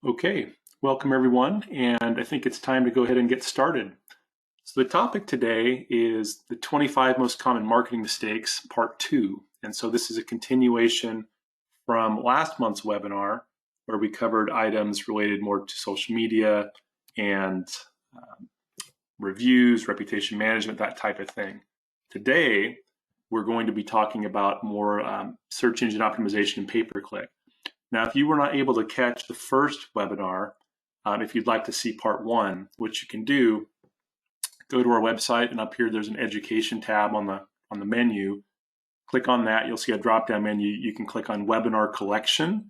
Okay, welcome everyone, and I think it's time to go ahead and get started. So the topic today is the 25 most common marketing mistakes, part 2. And so this is a continuation from last month's webinar where we covered items related more to social media and reviews, reputation management, that type of thing. Today, we're going to be talking about more search engine optimization and pay-per-click. Now, if you were not able to catch the first webinar, if you'd like to see part 1, what you can do, go to our website, and up here there's an education tab on the menu. Click on that, you'll see a drop-down menu. You can click on webinar collection,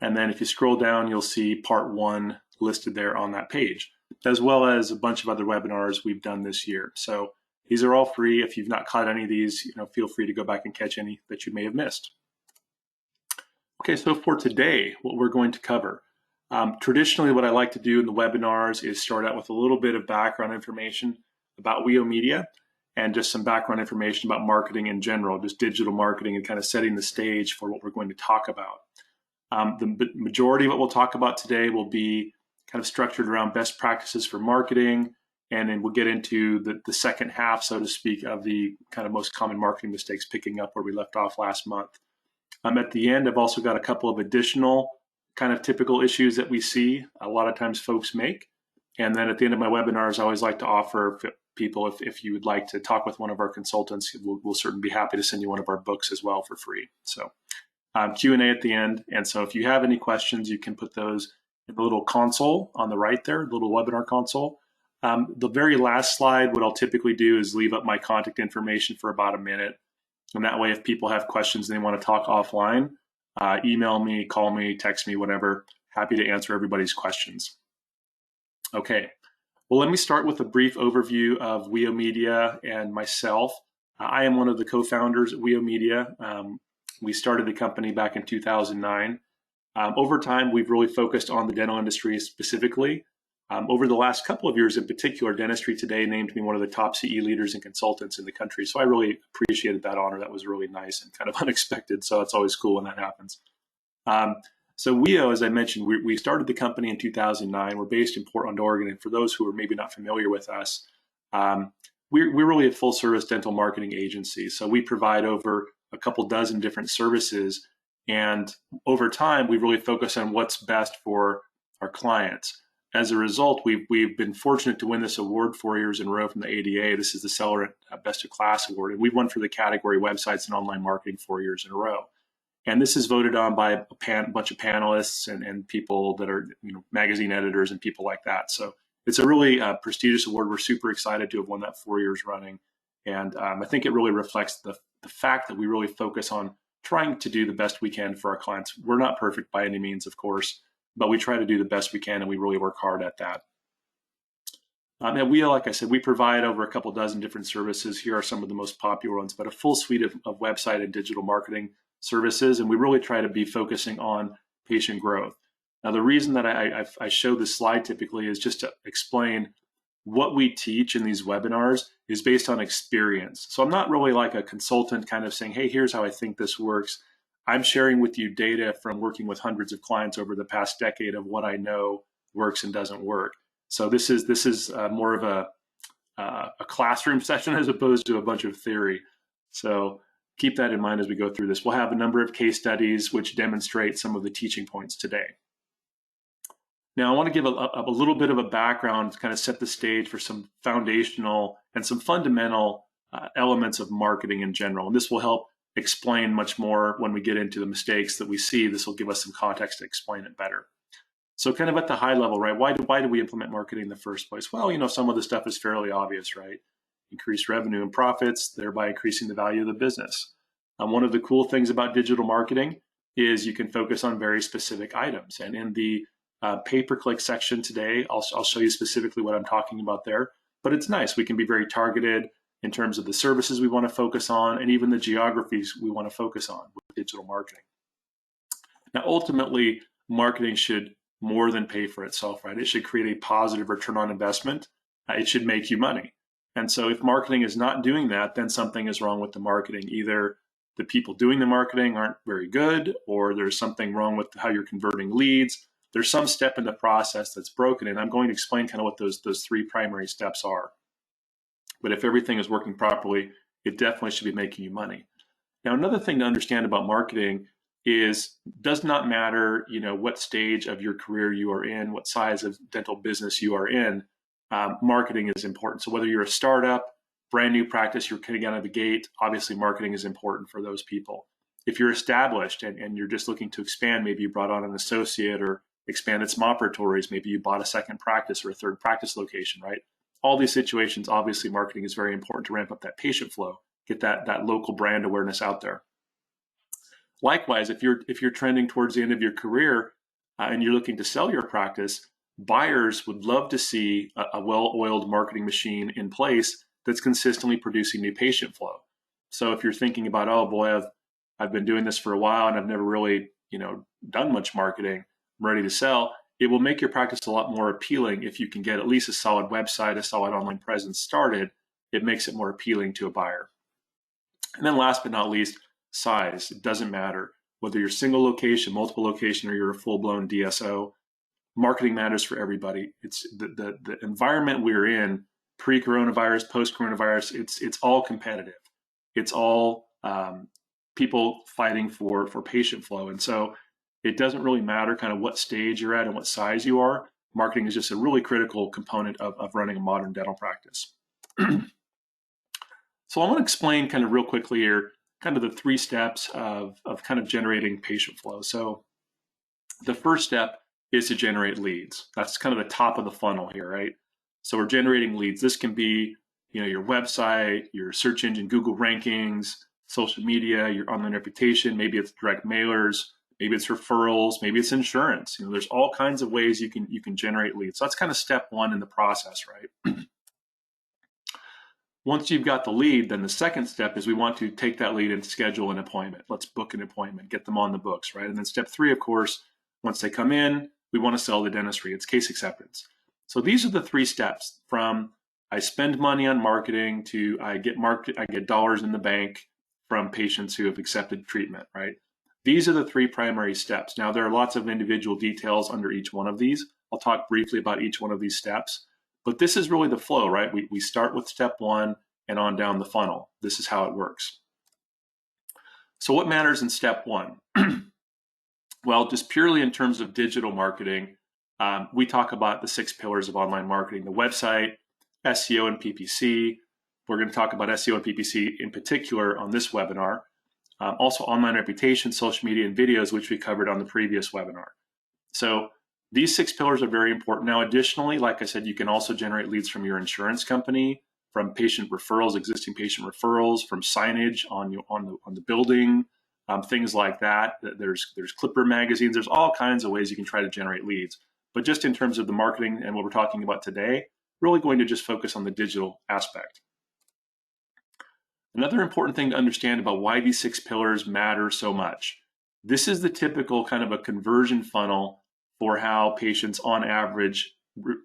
and then if you scroll down, you'll see part 1 listed there on that page, as well as a bunch of other webinars we've done this year. So these are all free. If you've not caught any of these, feel free to go back and catch any that you may have missed. Okay, so for today, what we're going to cover. Traditionally, what I like to do in the webinars is start out with a little bit of background information about WEO Media and just some background information about marketing in general, just digital marketing, and kind of setting the stage for what we're going to talk about. The majority of what we'll talk about today will be kind of structured around best practices for marketing, and then we'll get into the second half, so to speak, of the kind of most common marketing mistakes, picking up where we left off last month. At the end, I've also got a couple of additional kind of typical issues that we see a lot of times folks make. And then at the end of my webinars, I always like to offer people, if you would like to talk with one of our consultants, we'll certainly be happy to send you one of our books as well for free. So Q&A at the end. And so if you have any questions, you can put those in the little console on the right there, the little webinar console. The very last slide, what I'll typically do is leave up my contact information for about a minute. And that way, if people have questions and they want to talk offline, email me, call me, text me, whatever. Happy to answer everybody's questions. Okay, well, let me start with a brief overview of WEO Media and myself. I am one of the co-founders at WEO Media. We started the company back in 2009. Over time, we've really focused on the dental industry specifically. Over the last couple of years in particular, Dentistry Today named me one of the top CE leaders and consultants in the country. So I really appreciated that honor. That was really nice and kind of unexpected. So it's always cool when that happens. So WEO, as I mentioned, we started the company in 2009. We're based in Portland, Oregon. And for those who are maybe not familiar with us, we're really a full service dental marketing agency. So we provide over a couple dozen different services. And over time, we really focus on what's best for our clients. As a result, we've been fortunate to win this award 4 years in a row from the ADA. This is the Seller Best of Class Award, and we've won for the category Websites and Online Marketing 4 years in a row. And this is voted on by a bunch of panelists and people that are magazine editors and people like that. So it's a really prestigious award. We're super excited to have won that 4 years running, and I think it really reflects the fact that we really focus on trying to do the best we can for our clients. We're not perfect by any means, of course, but we try to do the best we can, and we really work hard at that. At WEO, like I said, we provide over a couple dozen different services. Here are some of the most popular ones, but a full suite of website and digital marketing services, and we really try to be focusing on patient growth. Now, the reason that I show this slide typically is just to explain what we teach in these webinars is based on experience. So I'm not really like a consultant kind of saying, hey, here's how I think this works. I'm sharing with you data from working with hundreds of clients over the past decade of what I know works and doesn't work. So this is more of a classroom session as opposed to a bunch of theory. So keep that in mind as we go through this. We'll have a number of case studies which demonstrate some of the teaching points today. Now, I want to give a little bit of a background to kind of set the stage for some foundational and some fundamental elements of marketing in general. And this will help explain much more when we get into the mistakes that we see. This will give us some context to explain it better. So kind of at the high level, right? Why do we implement marketing in the first place? Well, some of the stuff is fairly obvious, right? Increase revenue and profits, thereby increasing the value of the business. One of the cool things about digital marketing is you can focus on very specific items. And in the pay-per-click section today, I'll show you specifically what I'm talking about there. But it's nice. We can be very targeted in terms of the services we want to focus on and even the geographies we want to focus on with digital marketing. Now, ultimately, marketing should more than pay for itself, right? It should create a positive return on investment. It should make you money. And so if marketing is not doing that, then something is wrong with the marketing. Either the people doing the marketing aren't very good, or there's something wrong with how you're converting leads. there's some step in the process that's broken, and I'm going to explain kind of what those three primary steps are. But if everything is working properly, it definitely should be making you money. Now, another thing to understand about marketing is does not matter, what stage of your career you are in, what size of dental business you are in, marketing is important. So whether you're a startup, brand new practice, you're getting out of the gate, obviously marketing is important for those people. If you're established and you're just looking to expand, maybe you brought on an associate or expanded some operatories, maybe you bought a second practice or a third practice location, right? All these situations, obviously marketing is very important to ramp up that patient flow, get that local brand awareness out there. Likewise, if you're trending towards the end of your career and you're looking to sell your practice, buyers would love to see a well-oiled marketing machine in place that's consistently producing new patient flow. So if you're thinking about, oh boy, I've been doing this for a while and I've never really, done much marketing, I'm ready to sell, it will make your practice a lot more appealing if you can get at least a solid website, a solid online presence started. It makes it more appealing to a buyer. And then last but not least, size. It doesn't matter whether you're single location, multiple location, or you're a full-blown DSO. Marketing matters for everybody. It's the environment we're in, pre-coronavirus, post-coronavirus, it's all competitive. It's all people fighting for patient flow. And so it doesn't really matter kind of what stage you're at and what size you are. Marketing is just a really critical component of running a modern dental practice. So I want to explain kind of real quickly here, kind of the three steps of kind of generating patient flow. So the first step is to generate leads. That's kind of the top of the funnel here, right? So we're generating leads. This can be, your website, your search engine, Google rankings, social media, your online reputation. Maybe it's direct mailers, maybe it's referrals, maybe it's insurance. There's all kinds of ways you can generate leads. So that's kind of step one in the process, right? Once you've got the lead, then the second step is we want to take that lead and schedule an appointment. Let's book an appointment, get them on the books, right? And then step three, of course, once they come in, we want to sell the dentistry. It's case acceptance. So these are the three steps from I spend money on marketing to I get dollars in the bank from patients who have accepted treatment, right? These are the three primary steps. Now, there are lots of individual details under each one of these. I'll talk briefly about each one of these steps. But this is really the flow, right? We start with step one and on down the funnel. This is how it works. So what matters in step one? Well, just purely in terms of digital marketing, we talk about the 6 pillars of online marketing: the website, SEO and PPC. We're going to talk about SEO and PPC in particular on this webinar. Also online reputation, social media, and videos, which we covered on the previous webinar. So these 6 pillars are very important. Now, additionally, like I said, you can also generate leads from your insurance company, from patient referrals, existing patient referrals, from signage on the building, things like that. There's Clipper magazines. There's all kinds of ways you can try to generate leads. But just in terms of the marketing and what we're talking about today, really going to just focus on the digital aspect. Another important thing to understand about why these 6 pillars matter so much. This is the typical kind of a conversion funnel for how patients on average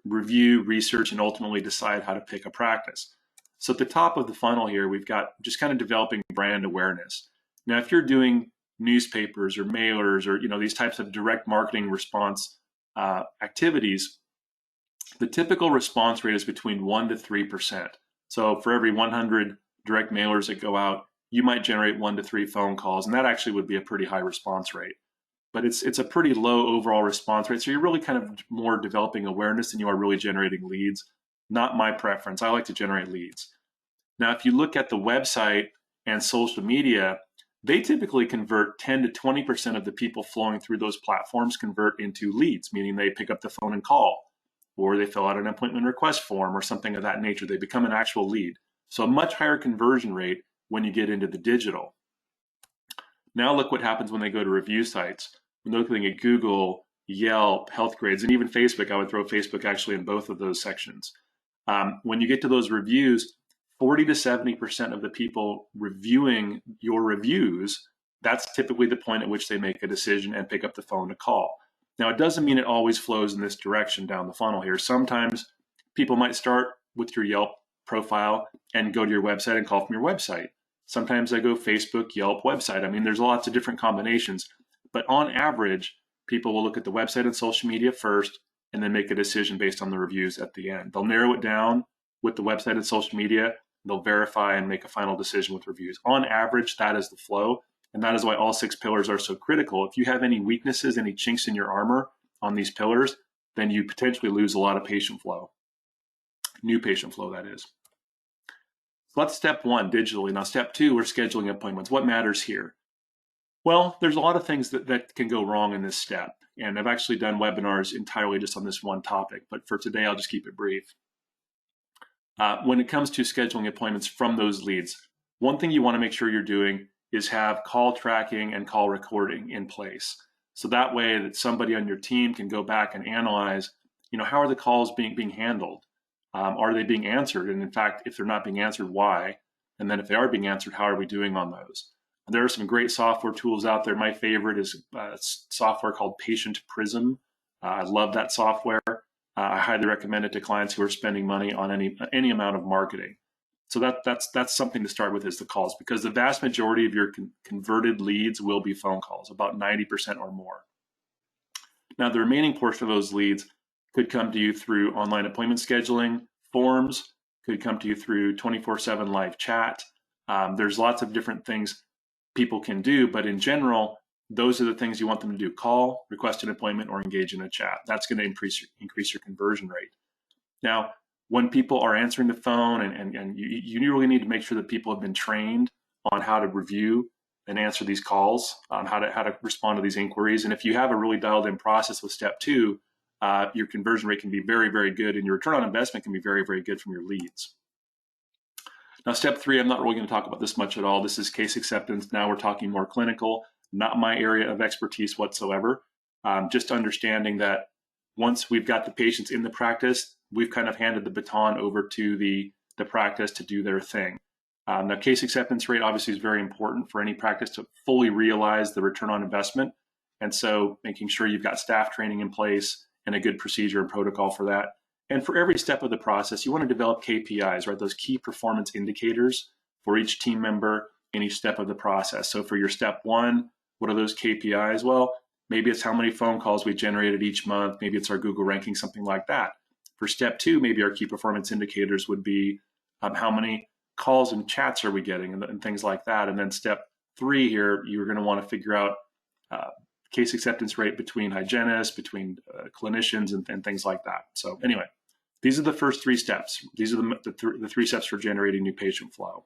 review, research, and ultimately decide how to pick a practice. So at the top of the funnel here, we've got just kind of developing brand awareness. Now, if you're doing newspapers or mailers or these types of direct marketing response activities, the typical response rate is between 1% to 3%. So for every 100 direct mailers that go out, you might generate 1 to 3 phone calls, and that actually would be a pretty high response rate. But it's a pretty low overall response rate. So you're really kind of more developing awareness than you are really generating leads. Not my preference. I like to generate leads. Now, if you look at the website and social media, they typically convert 10 to 20% of the people flowing through those platforms convert into leads, meaning they pick up the phone and call, or they fill out an appointment request form or something of that nature. They become an actual lead. So a much higher conversion rate when you get into the digital. Now look what happens when they go to review sites. When they're looking at Google, Yelp, Health Grades, and even Facebook. I would throw Facebook actually in both of those sections. When you get to those reviews, 40 to 70% of the people reviewing your reviews, that's typically the point at which they make a decision and pick up the phone to call. Now, it doesn't mean it always flows in this direction down the funnel here. Sometimes people might start with your Yelp profile and go to your website and call from your website. Sometimes they go Facebook, Yelp, website. I mean, there's lots of different combinations. But on average, people will look at the website and social media first, and then make a decision based on the reviews at the end. They'll narrow it down with the website and social media. They'll verify and make a final decision with reviews. On average, that is the flow. And that is why all 6 pillars are so critical. If you have any weaknesses, any chinks in your armor on these pillars, then you potentially lose a lot of patient flow. New patient flow, that is. So that's step 1, digitally. Now, step 2, we're scheduling appointments. What matters here? Well, there's a lot of things that can go wrong in this step. And I've actually done webinars entirely just on this one topic. But for today, I'll just keep it brief. When it comes to scheduling appointments from those leads, one thing you want to make sure you're doing is have call tracking and call recording in place. So that way that somebody on your team can go back and analyze, how are the calls being handled? Are they being answered? And in fact, if they're not being answered, why? And then if they are being answered, how are we doing on those? There are some great software tools out there. My favorite is software called Patient Prism. I love that software. I highly recommend it to clients who are spending money on any amount of marketing. So that's something to start with, is the calls, because the vast majority of your converted leads will be phone calls, about 90% or more. Now, the remaining portion of those leads could come to you through online appointment scheduling, forms, could come to you through 24/7 live chat. There's lots of different things people can do, but in general, those are the things you want them to do: call, request an appointment, or engage in a chat. That's going to increase your conversion rate. Now, when people are answering the phone, and you really need to make sure that people have been trained on how to review and answer these calls, on how to respond to these inquiries. And if you have a really dialed in process with step 2, your conversion rate can be very, very good, and your return on investment can be very, very good from your leads. Now, step 3, I'm not really going to talk about this much at all. This is case acceptance. Now we're talking more clinical, not my area of expertise whatsoever. Just understanding that once we've got the patients in the practice, we've kind of handed the baton over to the practice to do their thing. Now, case acceptance rate obviously is very important for any practice to fully realize the return on investment. And so making sure you've got staff training in place and a good procedure and protocol for that. And for every step of the process, you want to develop KPIs, right? Those key performance indicators for each team member in each step of the process. So for your step 1, what are those KPIs? Well, maybe it's how many phone calls we generated each month. Maybe it's our Google ranking, something like that. For step 2, maybe our key performance indicators would be how many calls and chats are we getting, and things like that. And then step 3 here, you're going to want to figure out case acceptance rate between hygienists, between clinicians, and things like that. So anyway, these are the first 3 steps. These are the 3 steps for generating new patient flow.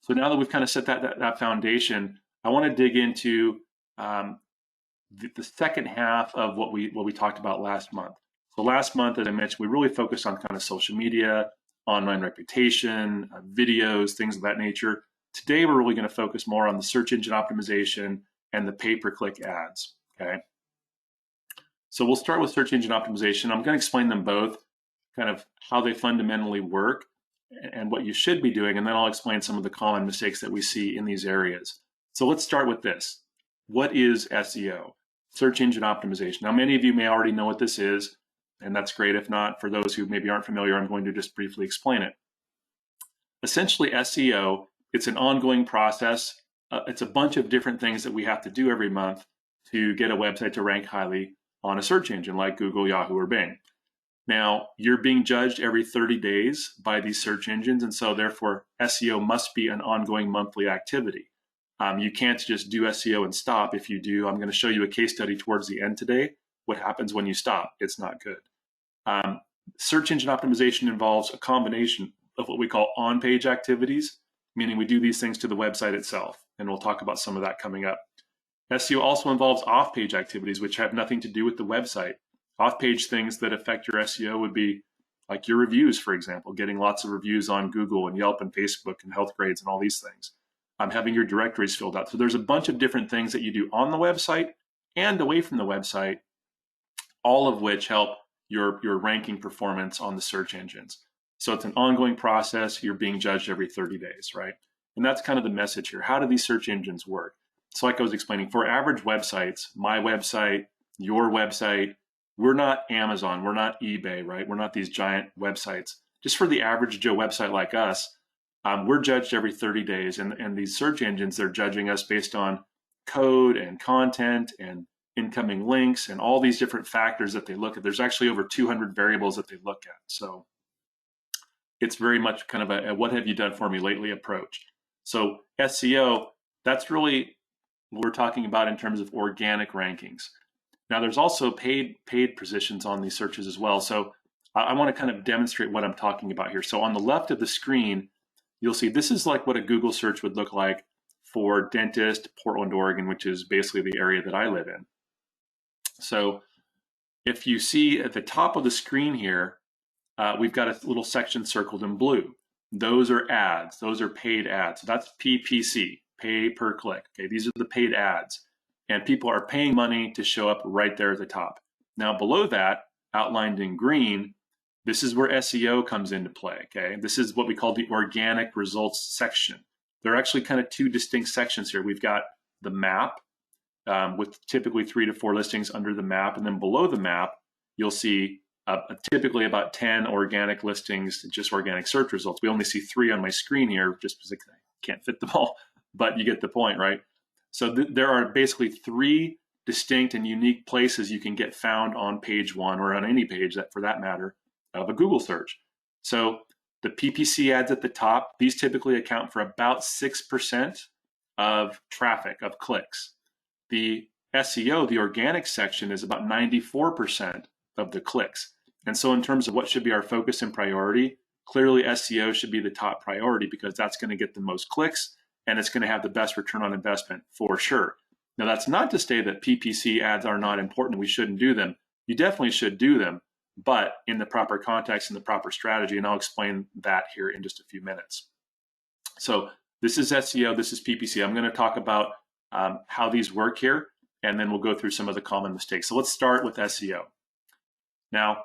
So now that we've kind of set that foundation, I want to dig into the second half of what we talked about last month. So last month, as I mentioned, we really focused on kind of social media, online reputation, videos, things of that nature. Today, we're really going to focus more on the search engine optimization and the pay-per-click ads, okay? So we'll start with search engine optimization. I'm going to explain them both, kind of how they fundamentally work and what you should be doing, and then I'll explain some of the common mistakes that we see in these areas. So let's start with this. What is SEO? Search engine optimization. Now, many of you may already know what this is, and that's great. If not, for those who maybe aren't familiar, I'm going to just briefly explain it. Essentially, SEO, it's an ongoing process. It's a bunch of different things that we have to do every month to get a website to rank highly on a search engine like Google, Yahoo, or Bing. Now, you're being judged every 30 days by these search engines, and so therefore SEO must be an ongoing monthly activity. You can't just do SEO and stop. If you do, I'm going to show you a case study towards the end today. What happens when you stop? It's not good. Search engine optimization involves a combination of what we call on-page activities, meaning we do these things to the website itself, and we'll talk about some of that coming up. SEO also involves off-page activities, which have nothing to do with the website. Off-page things that affect your SEO would be like your reviews, for example, getting lots of reviews on Google and Yelp and Facebook and health grades and all these things. Having your directories filled out. So there's a bunch of different things that you do on the website and away from the website, all of which help your ranking performance on the search engines. So it's an ongoing process. You're being judged every 30 days, right? And that's kind of the message here. How do these search engines work? So like I was explaining, for average websites, my website, your website, we're not Amazon, we're not eBay, right? We're not these giant websites. Just for the average Joe website like us, we're judged every 30 days. And these search engines, they're judging us based on code and content and incoming links and all these different factors that they look at. There's actually over 200 variables that they look at. So it's very much kind of a what have you done for me lately approach. So SEO, that's really what we're talking about in terms of organic rankings. Now there's also paid positions on these searches as well. So I want to kind of demonstrate what I'm talking about here. So on the left of the screen, you'll see this is like what a Google search would look like for dentist, Portland, Oregon, which is basically the area that I live in. So if you see at the top of the screen here, we've got a little section circled in blue. Those are ads. Those are paid ads. So that's PPC, pay per click. Okay, these are the paid ads. And people are paying money to show up right there at the top. Now below that, outlined in green, this is where SEO comes into play, okay? This is what we call the organic results section. There are actually kind of two distinct sections here. We've got the map with typically 3 to 4 listings under the map. And then below the map, you'll see typically about 10 organic listings, just organic search results. We only see 3 on my screen here just because I can't fit them all, but you get the point, right? So there are basically 3 distinct and unique places you can get found on page 1 or on any page that, for that matter, of a Google search. So the PPC ads at the top, these typically account for about 6% of traffic, of clicks. The SEO, the organic section, is about 94% of the clicks. And so in terms of what should be our focus and priority, clearly SEO should be the top priority because that's going to get the most clicks and it's going to have the best return on investment for sure. Now that's not to say that PPC ads are not important, we shouldn't do them. You definitely should do them, but in the proper context and the proper strategy, and I'll explain that here in just a few minutes. So this is SEO, this is PPC. I'm going to talk about how these work here, and then we'll go through some of the common mistakes. So let's start with SEO. Now,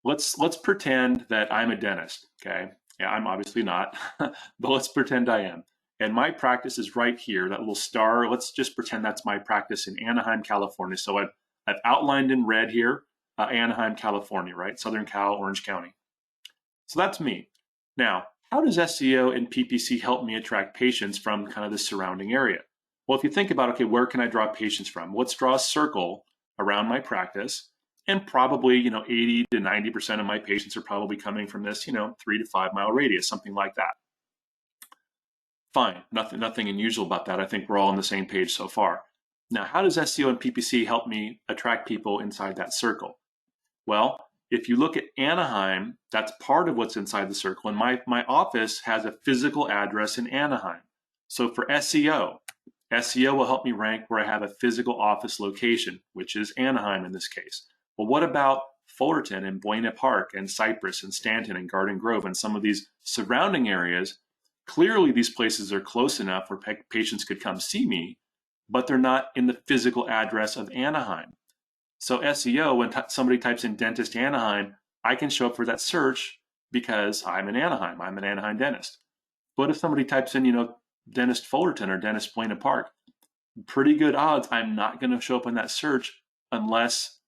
let's pretend that I'm a dentist, okay? Yeah, I'm obviously not, but let's pretend I am. And my practice is right here, that little star. Let's just pretend that's my practice in Anaheim, California. So I've outlined in red here, Anaheim, California, right? Southern Cal, Orange County. So that's me. Now, how does SEO and PPC help me attract patients from kind of the surrounding area? Well, if you think about, okay, where can I draw patients from? Let's draw a circle around my practice, and probably, 80 to 90% of my patients are probably coming from this, 3 to 5 mile radius, something like that. Fine, nothing unusual about that. I think we're all on the same page so far. Now, how does SEO and PPC help me attract people inside that circle? Well, if you look at Anaheim, that's part of what's inside the circle. And my office has a physical address in Anaheim. So for SEO will help me rank where I have a physical office location, which is Anaheim in this case. Well, what about Fullerton and Buena Park and Cypress and Stanton and Garden Grove and some of these surrounding areas? Clearly, these places are close enough where patients could come see me, but they're not in the physical address of Anaheim. So SEO, when somebody types in dentist Anaheim, I can show up for that search because I'm in Anaheim. I'm an Anaheim dentist. But if somebody types in, dentist Fullerton or dentist Buena Park, pretty good odds I'm not going to show up in that search unless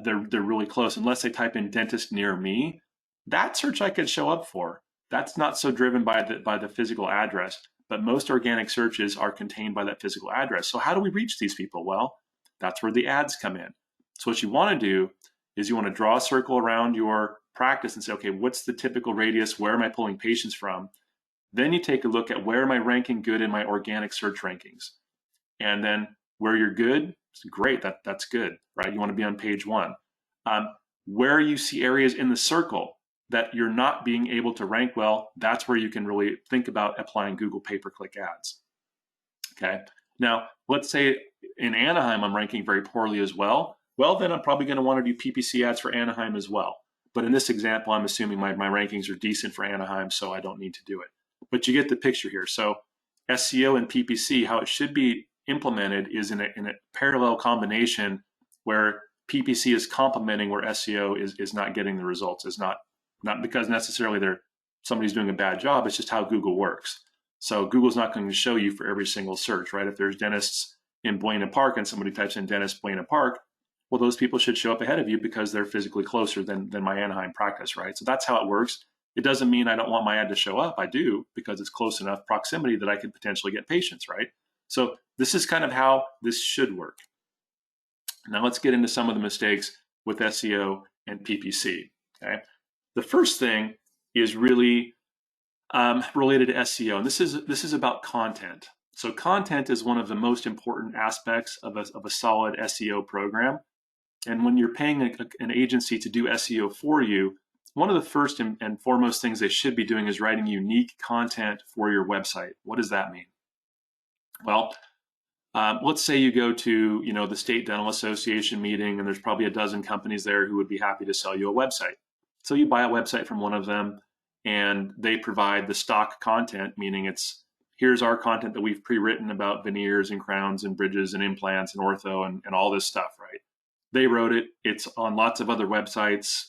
they're really close. Unless they type in dentist near me, that search I could show up for. That's not so driven by the physical address, but most organic searches are contained by that physical address. So how do we reach these people? Well, that's where the ads come in. So what you want to do is you want to draw a circle around your practice and say, okay, what's the typical radius? Where am I pulling patients from? Then you take a look at where am I ranking good in my organic search rankings. And then where you're good, it's great, that's good, right? You want to be on page 1. Where you see areas in the circle that you're not being able to rank well, that's where you can really think about applying Google pay-per-click ads. Okay. Now, let's say in Anaheim, I'm ranking very poorly as well. Well, then I'm probably going to want to do PPC ads for Anaheim as well. But in this example, I'm assuming my rankings are decent for Anaheim, so I don't need to do it. But you get the picture here. So SEO and PPC, how it should be implemented is in a parallel combination where PPC is complementing where SEO is not getting the results. It's not because necessarily somebody's doing a bad job, it's just how Google works. So Google's not going to show you for every single search, right? If there's dentists in Buena Park and somebody types in dentist Buena Park, well, those people should show up ahead of you because they're physically closer than my Anaheim practice, right? So that's how it works. It doesn't mean I don't want my ad to show up. I do, because it's close enough proximity that I could potentially get patients, right? So this is kind of how this should work. Now let's get into some of the mistakes with SEO and PPC. Okay, the first thing is really related to SEO, and this is about content. So content is one of the most important aspects of a solid SEO program. And when you're paying an agency to do SEO for you, one of the first and foremost things they should be doing is writing unique content for your website. What does that mean? Well, let's say you go to the State Dental Association meeting, and there's probably a dozen companies there who would be happy to sell you a website. So you buy a website from one of them, and they provide the stock content, meaning here's our content that we've pre-written about veneers and crowns and bridges and implants and ortho and all this stuff, right? They wrote it. It's on lots of other websites.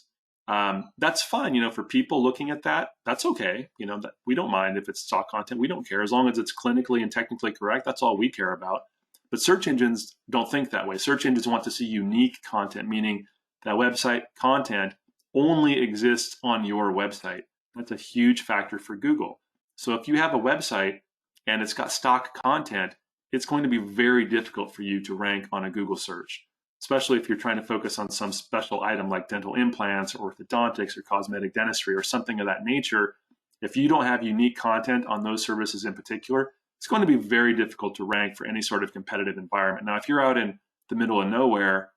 That's fine, for people looking at that. That's okay. That we don't mind if it's stock content. We don't care as long as it's clinically and technically correct. That's all we care about. But search engines don't think that way. Search engines want to see unique content, meaning that website content only exists on your website. That's a huge factor for Google. So if you have a website and it's got stock content, it's going to be very difficult for you to rank on a Google search, especially if you're trying to focus on some special item like dental implants or orthodontics or cosmetic dentistry or something of that nature. If you don't have unique content on those services in particular, it's going to be very difficult to rank for any sort of competitive environment. Now, if you're out in the middle of nowhere,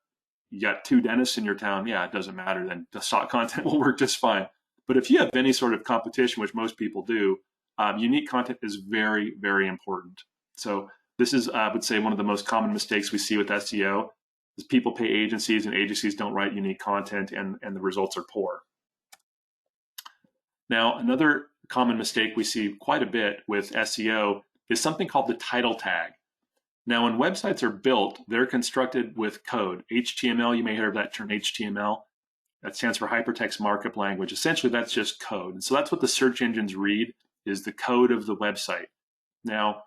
you got 2 dentists in your town, yeah, it doesn't matter, then the stock content will work just fine. But if you have any sort of competition, which most people do, unique content is very, very important. So this is, I would say, one of the most common mistakes we see with SEO is people pay agencies and agencies don't write unique content, and the results are poor. Now, another common mistake we see quite a bit with SEO is something called the title tag. Now, when websites are built, they're constructed with code. HTML, you may hear of that term, HTML. That stands for Hypertext Markup Language. Essentially, that's just code. And so that's what the search engines read, is the code of the website. Now,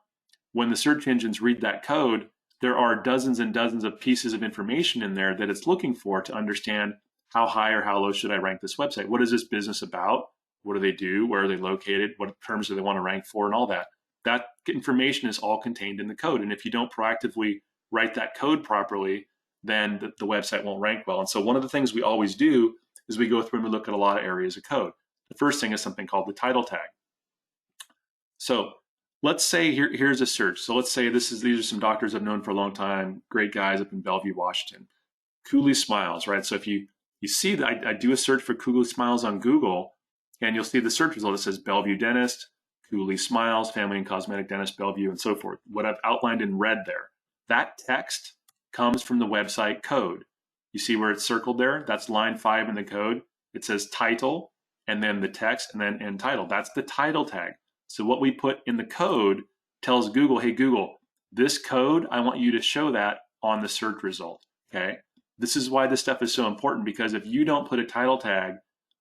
when the search engines read that code, there are dozens and dozens of pieces of information in there that it's looking for to understand how high or how low should I rank this website? What is this business about? What do they do? Where are they located? What terms do they want to rank for and all that? That information is all contained in the code. And if you don't proactively write that code properly, then the website won't rank well. And so one of the things we always do is we go through and we look at a lot of areas of code. The first thing is something called the title tag. So let's say here's a search. So let's say these are some doctors I've known for a long time, great guys up in Bellevue, Washington. Cooley Smiles, right? So if you see that I do a search for Cooley Smiles on Google, and you'll see the search result. It says Bellevue Dentist, Cooley Smiles, Family and Cosmetic Dentist, Bellevue, and so forth. What I've outlined in red there, that text comes from the website code. You see where it's circled there? That's line 5 in the code. It says title, and then the text, and then end title. That's the title tag. So what we put in the code tells Google, hey, Google, this code, I want you to show that on the search result, okay? This is why this stuff is so important, because if you don't put a title tag,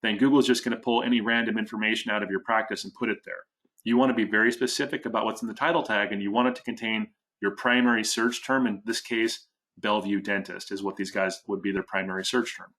then Google is just going to pull any random information out of your practice and put it there. You want to be very specific about what's in the title tag, and you want it to contain your primary search term. In this case, Bellevue Dentist is what these guys would be their primary search term.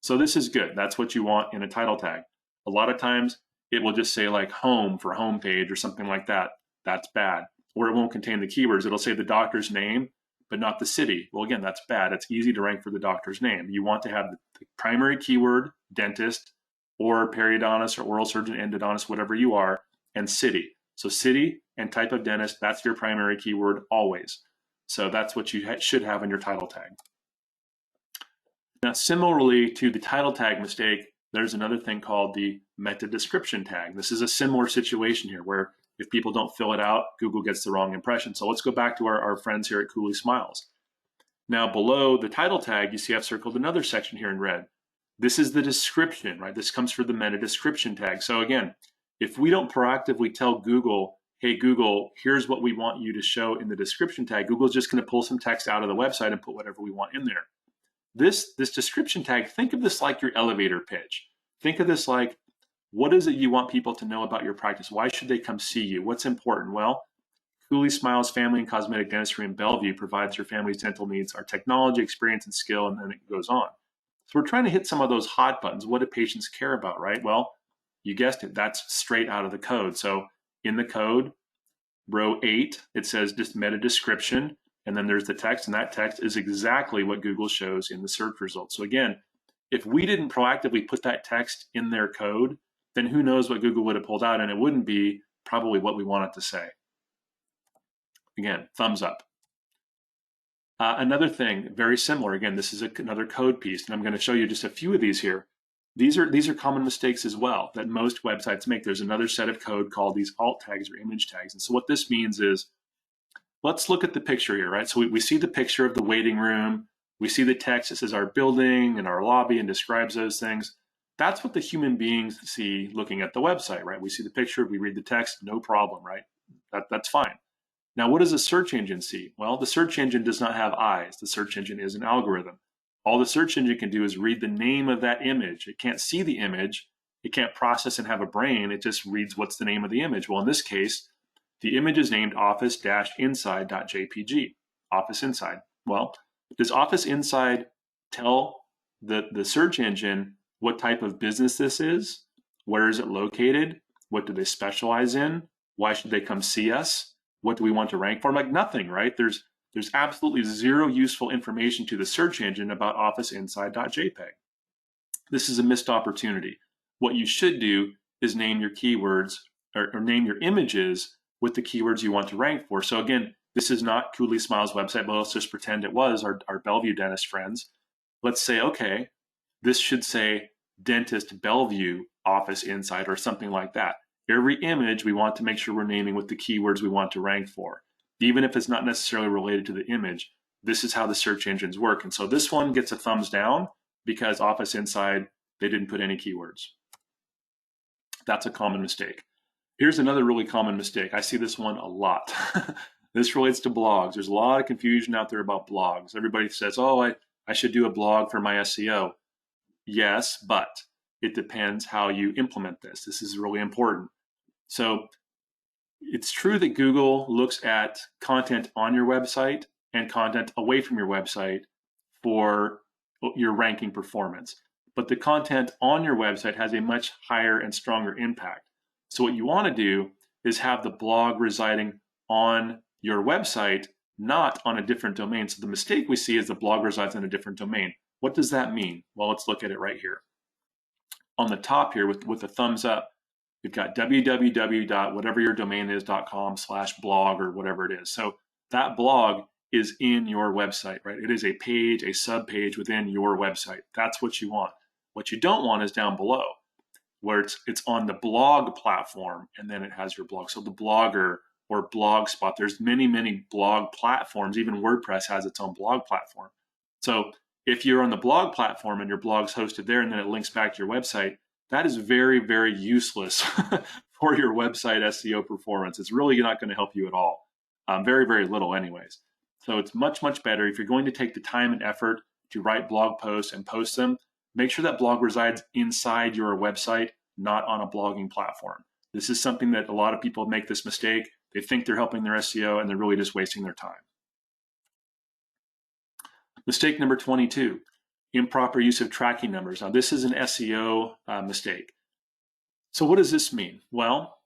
So this is good. That's what you want in a title tag. A lot of times it will just say like home for homepage or something like that. That's bad. Or it won't contain the keywords. It'll say the doctor's name, but not the city. Well, again, that's bad. It's easy to rank for the doctor's name. You want to have the primary keyword, dentist, or periodontist, or oral surgeon, endodontist, whatever you are, and city. So city and type of dentist, that's your primary keyword always. So that's what you should have in your title tag. Now, similarly to the title tag mistake, there's another thing called the meta description tag. This is a similar situation here where if people don't fill it out, Google gets the wrong impression. So let's go back to our friends here at Cooley Smiles. Now below the title tag, you see I've circled another section here in red. This is the description, right? This comes from the meta description tag. So again, if we don't proactively tell Google, hey, Google, here's what we want you to show in the description tag, Google's just going to pull some text out of the website and put whatever we want in there. This description tag, think of this like your elevator pitch. Think of this like, what is it you want people to know about your practice? Why should they come see you? What's important? Well, Cooley Smiles Family and Cosmetic Dentistry in Bellevue provides your family's dental needs, our technology, experience, and skill, and then it goes on. So we're trying to hit some of those hot buttons. What do patients care about, right? Well, you guessed it, that's straight out of the code. So in the code, row 8, it says just meta description, and then there's the text, and that text is exactly what Google shows in the search results. So again, if we didn't proactively put that text in their code, then who knows what Google would have pulled out, and it wouldn't be probably what we want it to say. Again, thumbs up. Another thing, very similar, again, this is another code piece, and I'm going to show you just a few of these here. These are common mistakes as well that most websites make. There's another set of code called these alt tags or image tags. And so what this means is, let's look at the picture here, right? So we see the picture of the waiting room. We see the text that says our building and our lobby and describes those things. That's what the human beings see looking at the website, right? We see the picture, we read the text, no problem, right? That's fine. Now, what does a search engine see? Well, the search engine does not have eyes. The search engine is an algorithm. All the search engine can do is read the name of that image. It can't see the image. It can't process and have a brain. It just reads what's the name of the image. Well, in this case, the image is named office-inside.jpg, Office Inside. Well, does Office Inside tell the search engine what type of business this is? Where is it located? What do they specialize in? Why should they come see us? What do we want to rank for? Like nothing, right? There's absolutely zero useful information to the search engine about officeinside.jpg. This is a missed opportunity. What you should do is name your keywords or name your images with the keywords you want to rank for. So again, this is not Cooley Smiles' website, but let's just pretend it was our Bellevue dentist friends. Let's say, okay, this should say Dentist Bellevue Office Inside or something like that. Every image we want to make sure we're naming with the keywords we want to rank for. Even if it's not necessarily related to the image, this is how the search engines work. And so this one gets a thumbs down because Office Inside, they didn't put any keywords. That's a common mistake. Here's another really common mistake. I see this one a lot. This relates to blogs. There's a lot of confusion out there about blogs. Everybody says, oh, I should do a blog for my SEO. Yes, but it depends how you implement this. This is really important. So it's true that Google looks at content on your website and content away from your website for your ranking performance. But the content on your website has a much higher and stronger impact. So what you want to do is have the blog residing on your website, not on a different domain. So the mistake we see is the blog resides on a different domain. What does that mean? Well, let's look at it right here. On the top here with the thumbs up, you've got www.whateveryourdomain.com/blog or whatever it is. So that blog is in your website, right? It is a page, a sub-page within your website. That's what you want. What you don't want is down below, where it's on the blog platform and then it has your blog. So the Blogger or Blogspot, there's many blog platforms. Even WordPress has its own blog platform. So if you're on the blog platform and your blog's hosted there and then it links back to your website, that is very, very useless for your website SEO performance. It's really not going to help you at all. Very, very little anyways. So it's much better if you're going to take the time and effort to write blog posts and post them, make sure that blog resides inside your website, not on a blogging platform. This is something that a lot of people make this mistake. They think they're helping their SEO and they're really just wasting their time. Mistake number 22, improper use of tracking numbers. Now this is an SEO mistake. So what does this mean? Well,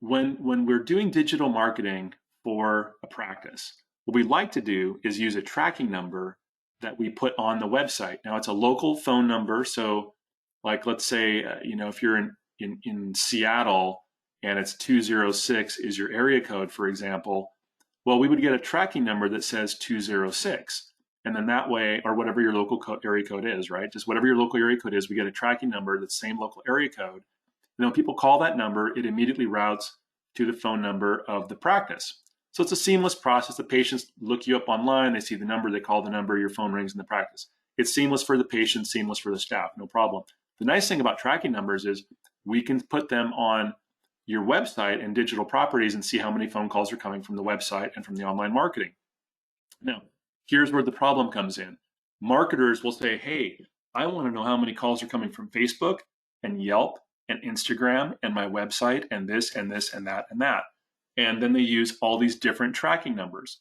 when we're doing digital marketing for a practice, what we like to do is use a tracking number that we put on the website. Now it's a local phone number. So like, let's say, if you're in Seattle and it's 206 is your area code, for example, well, we would get a tracking number that says 206. And then that way, or whatever your local area code is, right? Just whatever your local area code is, we get a tracking number that's the same local area code. And when people call that number, it immediately routes to the phone number of the practice. So it's a seamless process. The patients look you up online, they see the number, they call the number, your phone rings in the practice. It's seamless for the patient, seamless for the staff, no problem. The nice thing about tracking numbers is we can put them on your website and digital properties and see how many phone calls are coming from the website and from the online marketing. Now, here's where the problem comes in. Marketers will say, hey, I want to know how many calls are coming from Facebook and Yelp and Instagram and my website and this and this and that and that. And then they use all these different tracking numbers.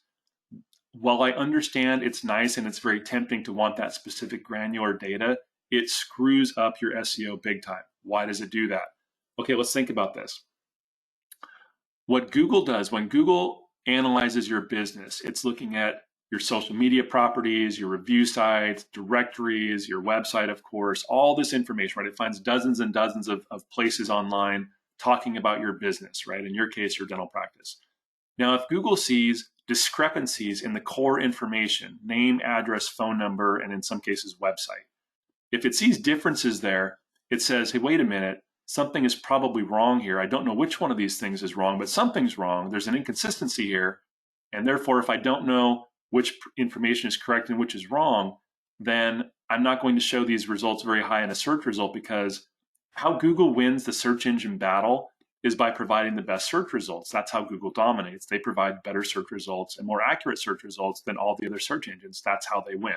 While I understand it's nice and it's very tempting to want that specific granular data, it screws up your SEO big time. Why does it do that? Okay, let's think about this. What Google does, when Google analyzes your business, it's looking at your social media properties, your review sites, directories, your website, of course, all this information, right? It finds dozens and dozens of places online talking about your business, right? In your case, your dental practice. Now, if Google sees discrepancies in the core information, name, address, phone number, and in some cases, website, if it sees differences there, it says, hey, wait a minute, something is probably wrong here. I don't know which one of these things is wrong, but something's wrong. There's an inconsistency here. And therefore, if I don't know which information is correct and which is wrong, then I'm not going to show these results very high in a search result, because how Google wins the search engine battle is by providing the best search results. That's how Google dominates. They provide better search results and more accurate search results than all the other search engines. That's how they win.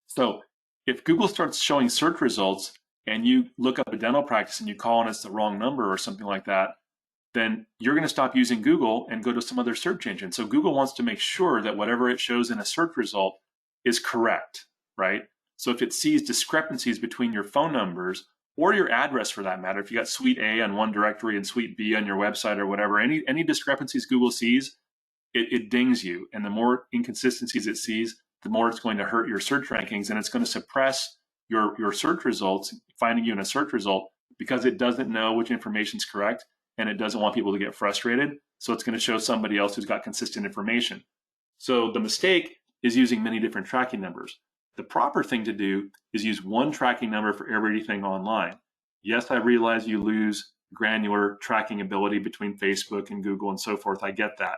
So if Google starts showing search results and you look up a dental practice and you call and it's the wrong number or something like that, then you're going to stop using Google and go to some other search engine. So Google wants to make sure that whatever it shows in a search result is correct, right? So if it sees discrepancies between your phone numbers or your address, for that matter, if you got suite A on one directory and suite B on your website or whatever, any discrepancies Google sees, it dings you. And the more inconsistencies it sees, the more it's going to hurt your search rankings, and it's going to suppress your search results, finding you in a search result, because it doesn't know which information is correct and it doesn't want people to get frustrated. So it's going to show somebody else who's got consistent information. So the mistake is using many different tracking numbers. The proper thing to do is use one tracking number for everything online. Yes, I realize you lose granular tracking ability between Facebook and Google and so forth. I get that.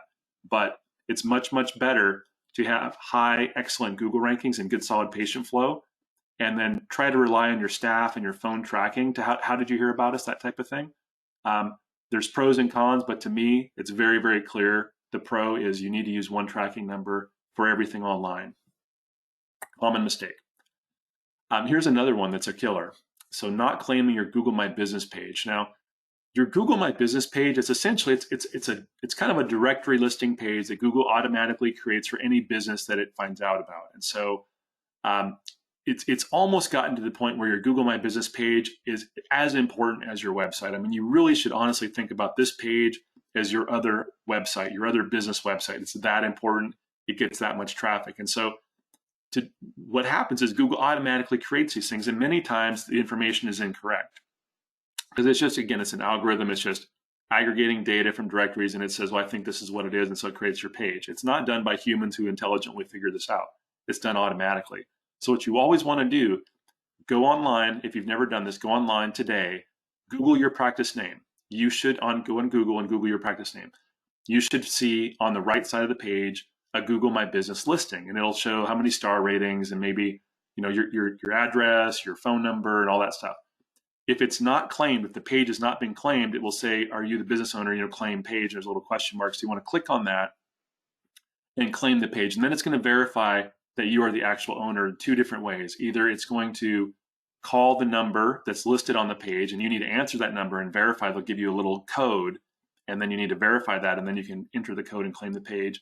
But it's much, much better to have high, excellent Google rankings and good, solid patient flow, and then try to rely on your staff and your phone tracking to how did you hear about us, that type of thing. There's pros and cons, but to me, it's very, very clear. The pro is you need to use one tracking number for everything online. Common mistake. Here's another one that's a killer. So not claiming your Google My Business page. Now, your Google My Business page is essentially it's kind of a directory listing page that Google automatically creates for any business that it finds out about. And so it's almost gotten to the point where your Google My Business page is as important as your website. I mean, you really should honestly think about this page as your other website, your other business website. It's that important. It gets that much traffic. And so what happens is Google automatically creates these things, and many times the information is incorrect. Because it's just, again, it's an algorithm. It's just aggregating data from directories, and it says, well, I think this is what it is, and so it creates your page. It's not done by humans who intelligently figure this out. It's done automatically. So what you always want to do, go online. If you've never done this, go online today, Google your practice name. You should go on Google and Google your practice name. You should see on the right side of the page a Google My Business listing, and it'll show how many star ratings and maybe your address, your phone number, and all that stuff. If it's not claimed, if the page has not been claimed, it will say, are you the business owner? Claim page. There's a little question mark. So you want to click on that and claim the page. And then it's going to verify that you are the actual owner in two different ways. Either it's going to call the number that's listed on the page, and you need to answer that number and verify. They'll give you a little code, and then you need to verify that, and then you can enter the code and claim the page.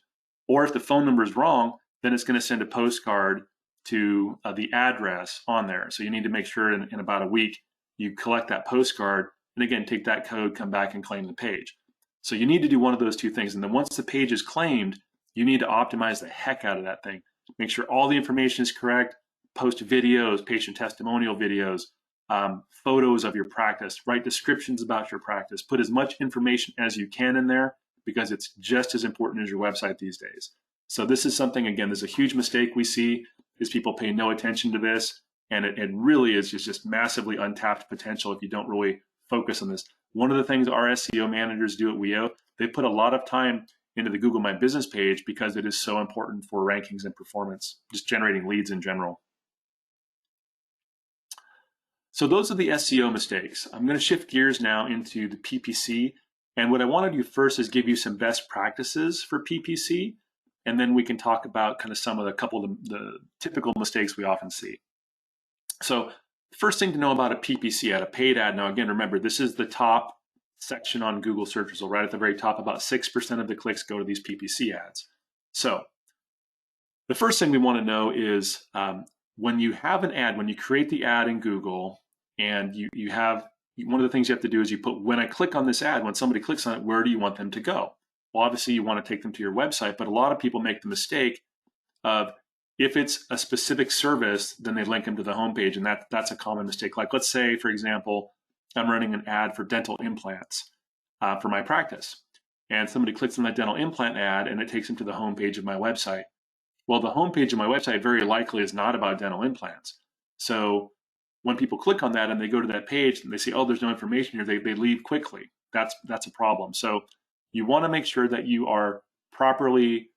Or if the phone number is wrong, then it's going to send a postcard to the address on there. So you need to make sure in about a week you collect that postcard, and again, take that code, come back and claim the page. So you need to do one of those two things. And then once the page is claimed, you need to optimize the heck out of that thing. Make sure all the information is correct, post videos, patient testimonial videos, photos of your practice, write descriptions about your practice, put as much information as you can in there, because it's just as important as your website these days. So this is something, again, there's a huge mistake we see is people pay no attention to this. And it really is just massively untapped potential if you don't really focus on this. One of the things our SEO managers do at WEO, they put a lot of time into the Google My Business page because it is so important for rankings and performance, just generating leads in general. So those are the SEO mistakes. I'm going to shift gears now into the PPC. And what I want to do first is give you some best practices for PPC. And then we can talk about kind of some of the typical mistakes we often see. So first thing to know about a PPC ad, a paid ad. Now, again, remember, this is the top section on Google search results. Right at the very top, about 6% of the clicks go to these PPC ads. So the first thing we want to know is when you have an ad, when you create the ad in Google and you have one of the things you have to do is you put, when I click on this ad, when somebody clicks on it, where do you want them to go? Well, obviously you want to take them to your website, but a lot of people make the mistake of, if it's a specific service, then they link them to the homepage, and that's a common mistake. Like, let's say, for example, I'm running an ad for dental implants for my practice, and somebody clicks on that dental implant ad, and it takes them to the homepage of my website. Well, the homepage of my website very likely is not about dental implants. So when people click on that and they go to that page and they say, oh, there's no information here, they leave quickly. That's a problem. So you want to make sure that you are properly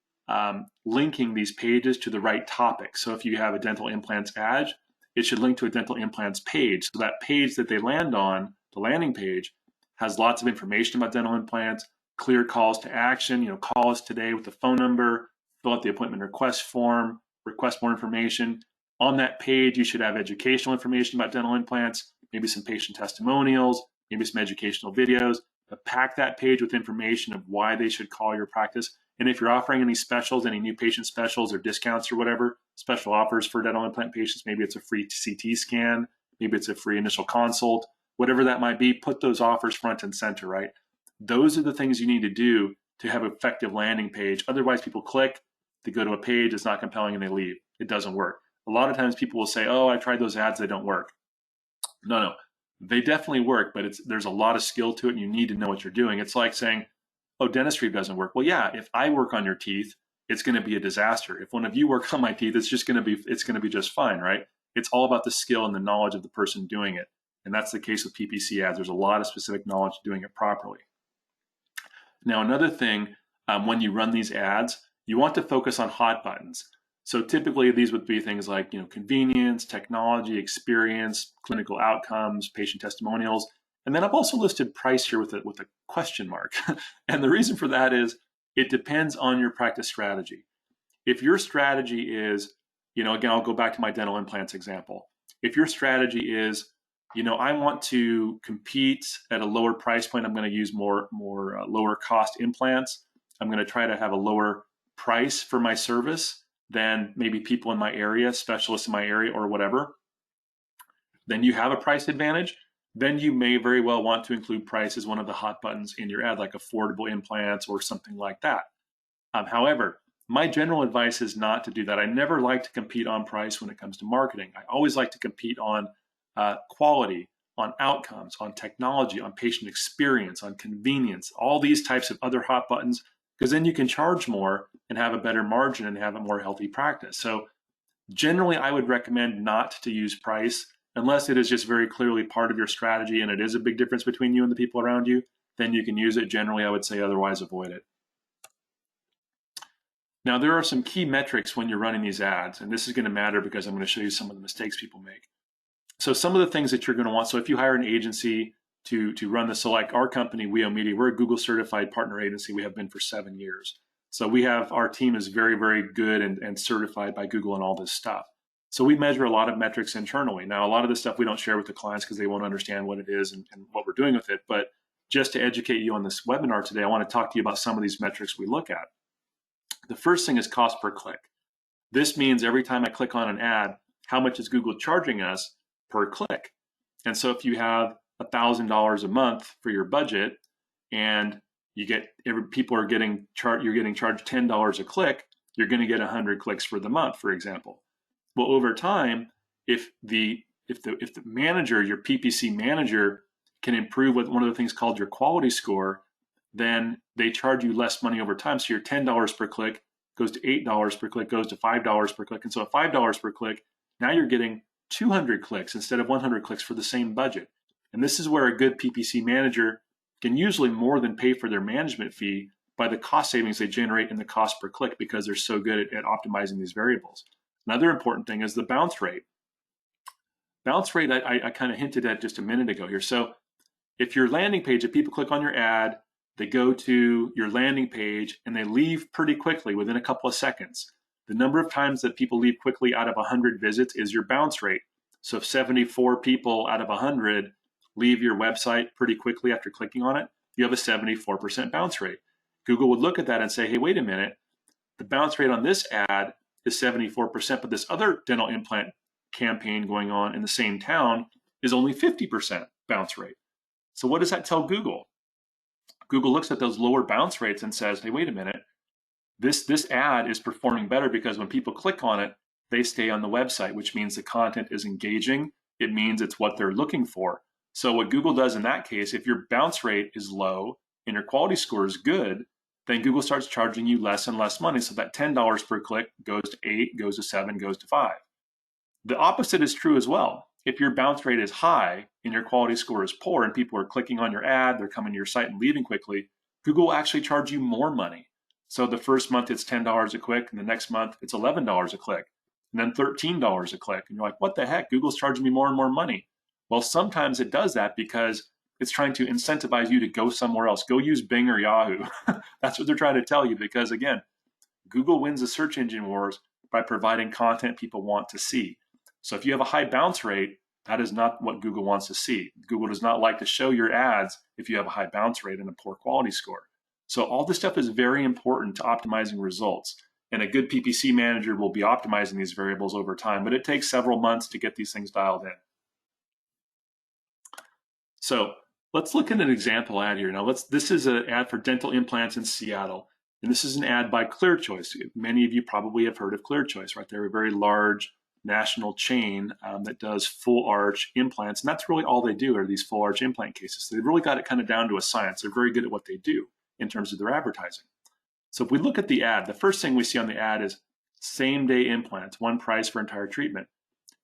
linking these pages to the right topic. So if you have a dental implants ad, it should link to a dental implants page. So that page that they land on, the landing page, has lots of information about dental implants, clear calls to action. Call us today with the phone number, fill out the appointment request form, request more information. On that page, you should have educational information about dental implants, maybe some patient testimonials, maybe some educational videos. But pack that page with information of why they should call your practice. And if you're offering any specials, any new patient specials or discounts or whatever, special offers for dental implant patients, maybe it's a free CT scan, maybe it's a free initial consult, whatever that might be, put those offers front and center, right? Those are the things you need to do to have an effective landing page. Otherwise, people click, they go to a page, it's not compelling, and they leave. It doesn't work. A lot of times people will say, oh, I tried those ads, they don't work. No, they definitely work, but there's a lot of skill to it, and you need to know what you're doing. It's like saying, oh, dentistry doesn't work. Well, yeah, if I work on your teeth, it's going to be a disaster. If one of you work on my teeth, it's going to be just fine, right? It's all about the skill and the knowledge of the person doing it. And that's the case with PPC ads. There's a lot of specific knowledge doing it properly. Now, another thing, when you run these ads, you want to focus on hot buttons. So typically these would be things like, convenience, technology, experience, clinical outcomes, patient testimonials. And then I've also listed price here with a question mark. And the reason for that is it depends on your practice strategy. If your strategy is, again, I'll go back to my dental implants example. If your strategy is, I want to compete at a lower price point, I'm going to use more lower cost implants. I'm going to try to have a lower price for my service than maybe people in my area, specialists in my area or whatever. Then you have a price advantage. Then you may very well want to include price as one of the hot buttons in your ad, like affordable implants or something like that. However, my general advice is not to do that. I never like to compete on price when it comes to marketing. I always like to compete on quality, on outcomes, on technology, on patient experience, on convenience, all these types of other hot buttons, because then you can charge more and have a better margin and have a more healthy practice. So generally, I would recommend not to use price unless it is just very clearly part of your strategy and it is a big difference between you and the people around you. Then you can use it. Generally, I would say otherwise avoid it. Now, there are some key metrics when you're running these ads, and this is going to matter because I'm going to show you some of the mistakes people make. So some of the things that you're going to want, so if you hire an agency to run this, so like our company, WEO Media, we're a Google certified partner agency. We have been for 7 years. So our team is very, very good and certified by Google and all this stuff. So we measure a lot of metrics internally. Now, a lot of this stuff we don't share with the clients because they won't understand what it is and what we're doing with it. But just to educate you on this webinar today, I want to talk to you about some of these metrics we look at. The first thing is cost per click. This means every time I click on an ad, how much is Google charging us per click? And so if you have $1,000 a month for your budget and people are getting charged, you're getting charged $10 a click, you're going to get 100 clicks for the month, for example. Well, over time, if the manager, your PPC manager, can improve with one of the things called your quality score, then they charge you less money over time. So your $10 per click goes to $8 per click, goes to $5 per click. And so at $5 per click, now you're getting 200 clicks instead of 100 clicks for the same budget. And this is where a good PPC manager can usually more than pay for their management fee by the cost savings they generate in the cost per click because they're so good at optimizing these variables. Another important thing is the bounce rate. Bounce rate, I kind of hinted at just a minute ago here. So if your landing page, if people click on your ad, they go to your landing page and they leave pretty quickly within a couple of seconds. The number of times that people leave quickly out of 100 visits is your bounce rate. So if 74 people out of 100 leave your website pretty quickly after clicking on it, you have a 74% bounce rate. Google would look at that and say, hey, wait a minute, the bounce rate on this ad is 74%, but this other dental implant campaign going on in the same town is only 50% bounce rate. So what does that tell Google? Google looks at those lower bounce rates and says, hey, wait a minute, this ad is performing better because when people click on it, they stay on the website, which means the content is engaging. It means it's what they're looking for. So what Google does in that case, if your bounce rate is low and your quality score is good, then Google starts charging you less and less money. So that $10 per click goes to 8, goes to 7, goes to 5. The opposite is true as well. If your bounce rate is high and your quality score is poor and people are clicking on your ad, they're coming to your site and leaving quickly, Google will actually charge you more money. So the first month it's $10 a click, and the next month it's $11 a click, and then $13 a click. And you're like, what the heck? Google's charging me more and more money. Well, sometimes it does that because it's trying to incentivize you to go somewhere else. Go use Bing or Yahoo. That's what they're trying to tell you because, again, Google wins the search engine wars by providing content people want to see. So if you have a high bounce rate, that is not what Google wants to see. Google does not like to show your ads if you have a high bounce rate and a poor quality score. So all this stuff is very important to optimizing results. And a good PPC manager will be optimizing these variables over time, but it takes several months to get these things dialed in. So let's look at an example ad here. Now this is an ad for dental implants in Seattle. And this is an ad by ClearChoice. Many of you probably have heard of ClearChoice, right? They're a very large national chain that does full arch implants. And that's really all they do are these full arch implant cases. So they've really got it kind of down to a science. They're very good at what they do in terms of their advertising. So if we look at the ad, the first thing we see on the ad is same day implants, one price for entire treatment.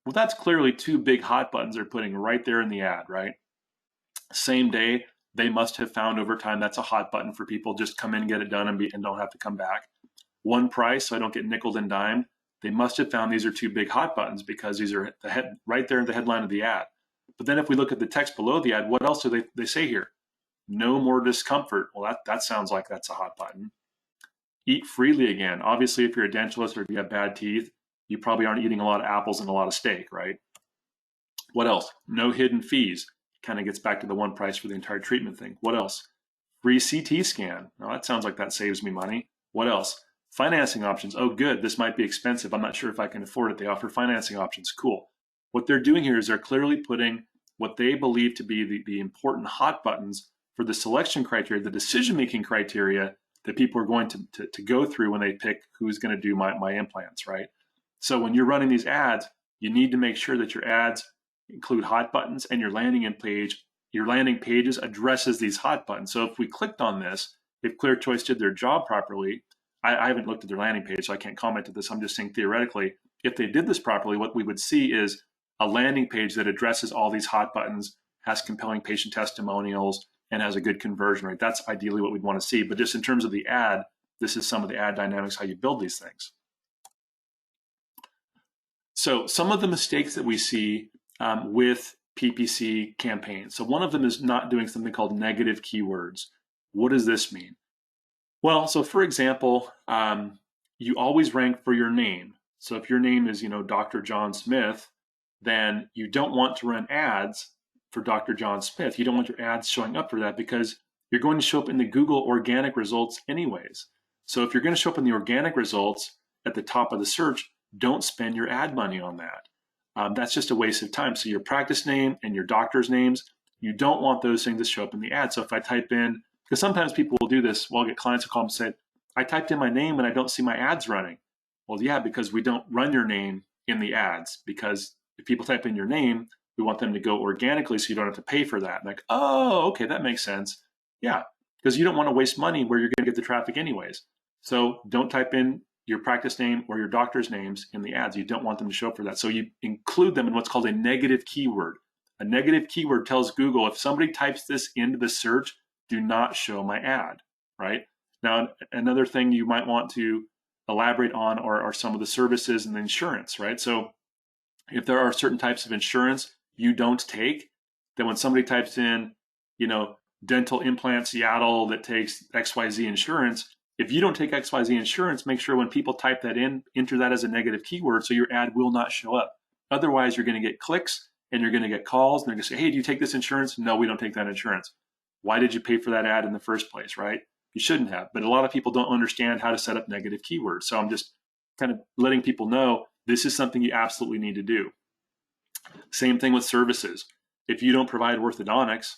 Well, that's clearly two big hot buttons they're putting right there in the ad, right? Same day, they must have found over time that's a hot button for people. Just come in and get it done and don't have to come back. One price, so I don't get nickeled and dimed. They must have found these are two big hot buttons because these are right there in the headline of the ad. But then if we look at the text below the ad, what else do they say here? No more discomfort. Well, that sounds like that's a hot button. Eat freely again. Obviously, if you're a dentalist or if you have bad teeth, you probably aren't eating a lot of apples and a lot of steak, right? What else? No hidden fees. Kind of gets back to the one price for the entire treatment thing. What else? Free CT scan. Now that sounds like that saves me money. What else? Financing options. Oh, good. This might be expensive. I'm not sure if I can afford it. They offer financing options. Cool. What they're doing here is they're clearly putting what they believe to be the important hot buttons for the selection criteria, the decision-making criteria that people are going to go through when they pick who's going to do my implants, right? So when you're running these ads, you need to make sure that your ads include hot buttons and your landing pages addresses these hot buttons. So if we clicked on this, if ClearChoice did their job properly, I haven't looked at their landing page, so I can't comment to this. I'm just saying theoretically, if they did this properly, what we would see is a landing page that addresses all these hot buttons, has compelling patient testimonials, and has a good conversion rate. That's ideally what we'd want to see. But just in terms of the ad, this is some of the ad dynamics, how you build these things. So some of the mistakes that we see with PPC campaigns. So one of them is not doing something called negative keywords. What does this mean? Well, so for example, you always rank for your name. So if your name is, Dr. John Smith, then you don't want to run ads for Dr. John Smith. You don't want your ads showing up for that because you're going to show up in the Google organic results anyways. So if you're going to show up in the organic results at the top of the search, don't spend your ad money on that. That's just a waste of time. So your practice name and your doctor's names, you don't want those things to show up in the ad. So if I type in, because sometimes people will do this, well, I'll get clients who call and say, I typed in my name and I don't see my ads running. Well, yeah, because we don't run your name in the ads, because if people type in your name, we want them to go organically so you don't have to pay for that. Like, oh, okay, that makes sense. Yeah, because you don't want to waste money where you're going to get the traffic anyways. So don't type in your practice name or your doctor's names in the ads. You don't want them to show up for that. So you include them in what's called a negative keyword. A negative keyword tells Google, if somebody types this into the search, do not show my ad, right? Now, another thing you might want to elaborate on are some of the services and the insurance, right? So if there are certain types of insurance you don't take, then when somebody types in, dental implant Seattle that takes XYZ insurance, if you don't take XYZ insurance, make sure when people type that in, enter that as a negative keyword so your ad will not show up. Otherwise, you're going to get clicks and you're going to get calls and they're going to say, hey, do you take this insurance? No, we don't take that insurance. Why did you pay for that ad in the first place, right? You shouldn't have. But a lot of people don't understand how to set up negative keywords. So I'm just kind of letting people know this is something you absolutely need to do. Same thing with services. If you don't provide orthodontics,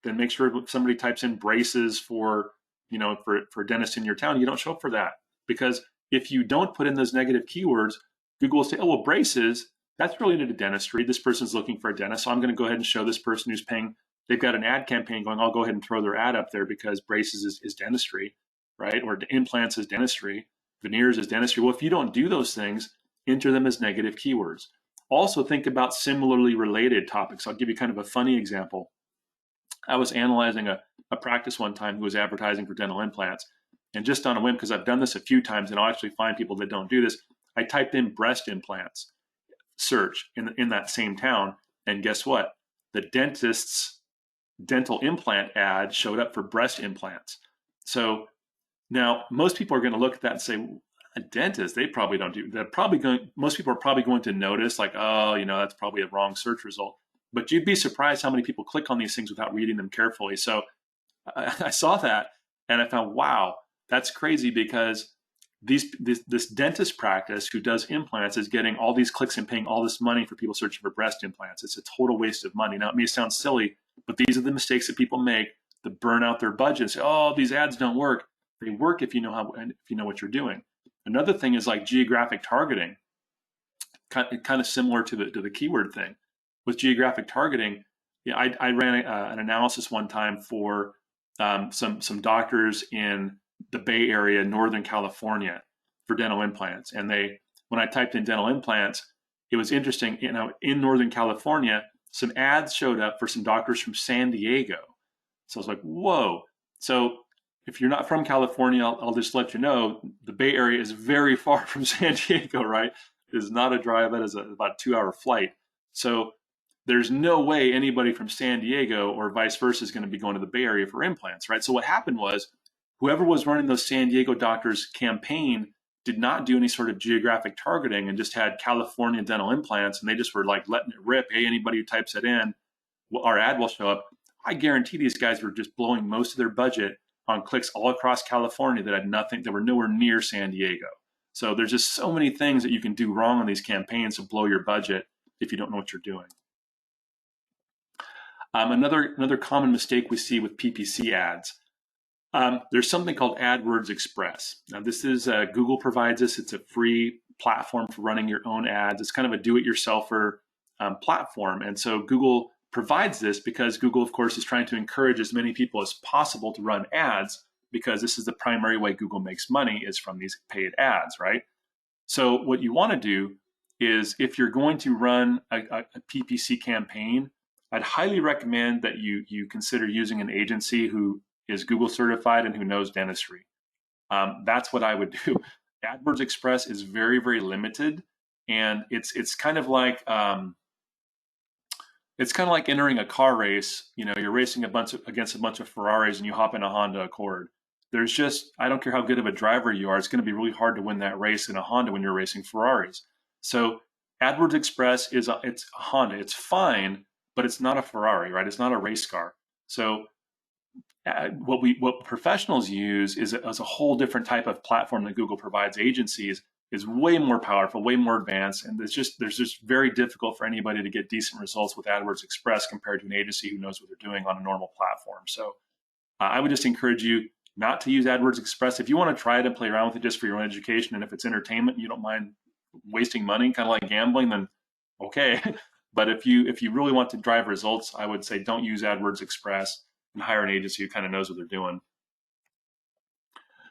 then make sure if somebody types in braces for, for a dentist in your town, you don't show up for that. Because if you don't put in those negative keywords, Google will say, oh, well, braces, that's related to dentistry. This person's looking for a dentist. So I'm going to go ahead and show this person who's paying, they've got an ad campaign going, I'll go ahead and throw their ad up there because braces is dentistry, right? Or implants is dentistry, veneers is dentistry. Well, if you don't do those things, enter them as negative keywords. Also think about similarly related topics. I'll give you kind of a funny example. I was analyzing a practice one time who was advertising for dental implants. And just on a whim, because I've done this a few times and I'll actually find people that don't do this, I typed in breast implants search in that same town. And guess what? The dentist's dental implant ad showed up for breast implants. So now most people are going to look at that and say, a dentist, they probably don't do, most people are probably going to notice like, oh, that's probably a wrong search result. But you'd be surprised how many people click on these things without reading them carefully. So I saw that and I found, wow, that's crazy, because this dentist practice who does implants is getting all these clicks and paying all this money for people searching for breast implants. It's a total waste of money. Now, it may sound silly, but these are the mistakes that people make that burn out their budget and say, oh, these ads don't work. They work if you know how, and if you know what you're doing. Another thing is like geographic targeting, kind of similar to the keyword thing. With geographic targeting, I ran an analysis one time for some doctors in the Bay Area, Northern California, for dental implants. And when I typed in dental implants, it was interesting. In Northern California, some ads showed up for some doctors from San Diego. So I was like, whoa. So if you're not from California, I'll just let you know, the Bay Area is very far from San Diego, right? It is not a drive. It is about a 2-hour flight. So there's no way anybody from San Diego or vice versa is going to be going to the Bay Area for implants, right? So what happened was, whoever was running those San Diego doctors campaign did not do any sort of geographic targeting and just had California dental implants, and they just were like letting it rip. Hey, anybody who types it in, our ad will show up. I guarantee these guys were just blowing most of their budget on clicks all across California that had nothing, that were nowhere near San Diego. So there's just so many things that you can do wrong on these campaigns to blow your budget if you don't know what you're doing. Another common mistake we see with PPC ads. There's something called AdWords Express. Now this is, Google provides this. It's a free platform for running your own ads. It's kind of a do-it-yourselfer platform. And so Google provides this because Google, of course, is trying to encourage as many people as possible to run ads, because this is the primary way Google makes money, is from these paid ads, right? So what you want to do is, if you're going to run a PPC campaign, I'd highly recommend that you consider using an agency who is Google certified and who knows dentistry. That's what I would do. AdWords Express is very, very limited, and it's kind of like entering a car race. You're racing against a bunch of Ferraris, and you hop in a Honda Accord. There's just, I don't care how good of a driver you are, it's going to be really hard to win that race in a Honda when you're racing Ferraris. So AdWords Express it's a Honda. It's fine, but it's not a Ferrari, right? It's not a race car. So what professionals use is a whole different type of platform that Google provides agencies. Is way more powerful, way more advanced, and there's just very difficult for anybody to get decent results with AdWords Express compared to an agency who knows what they're doing on a normal platform. So I would just encourage you not to use AdWords Express. If you want to try it and play around with it just for your own education, and if it's entertainment, you don't mind wasting money, kind of like gambling, then okay. But if you really want to drive results, I would say don't use AdWords Express and hire an agency who kind of knows what they're doing.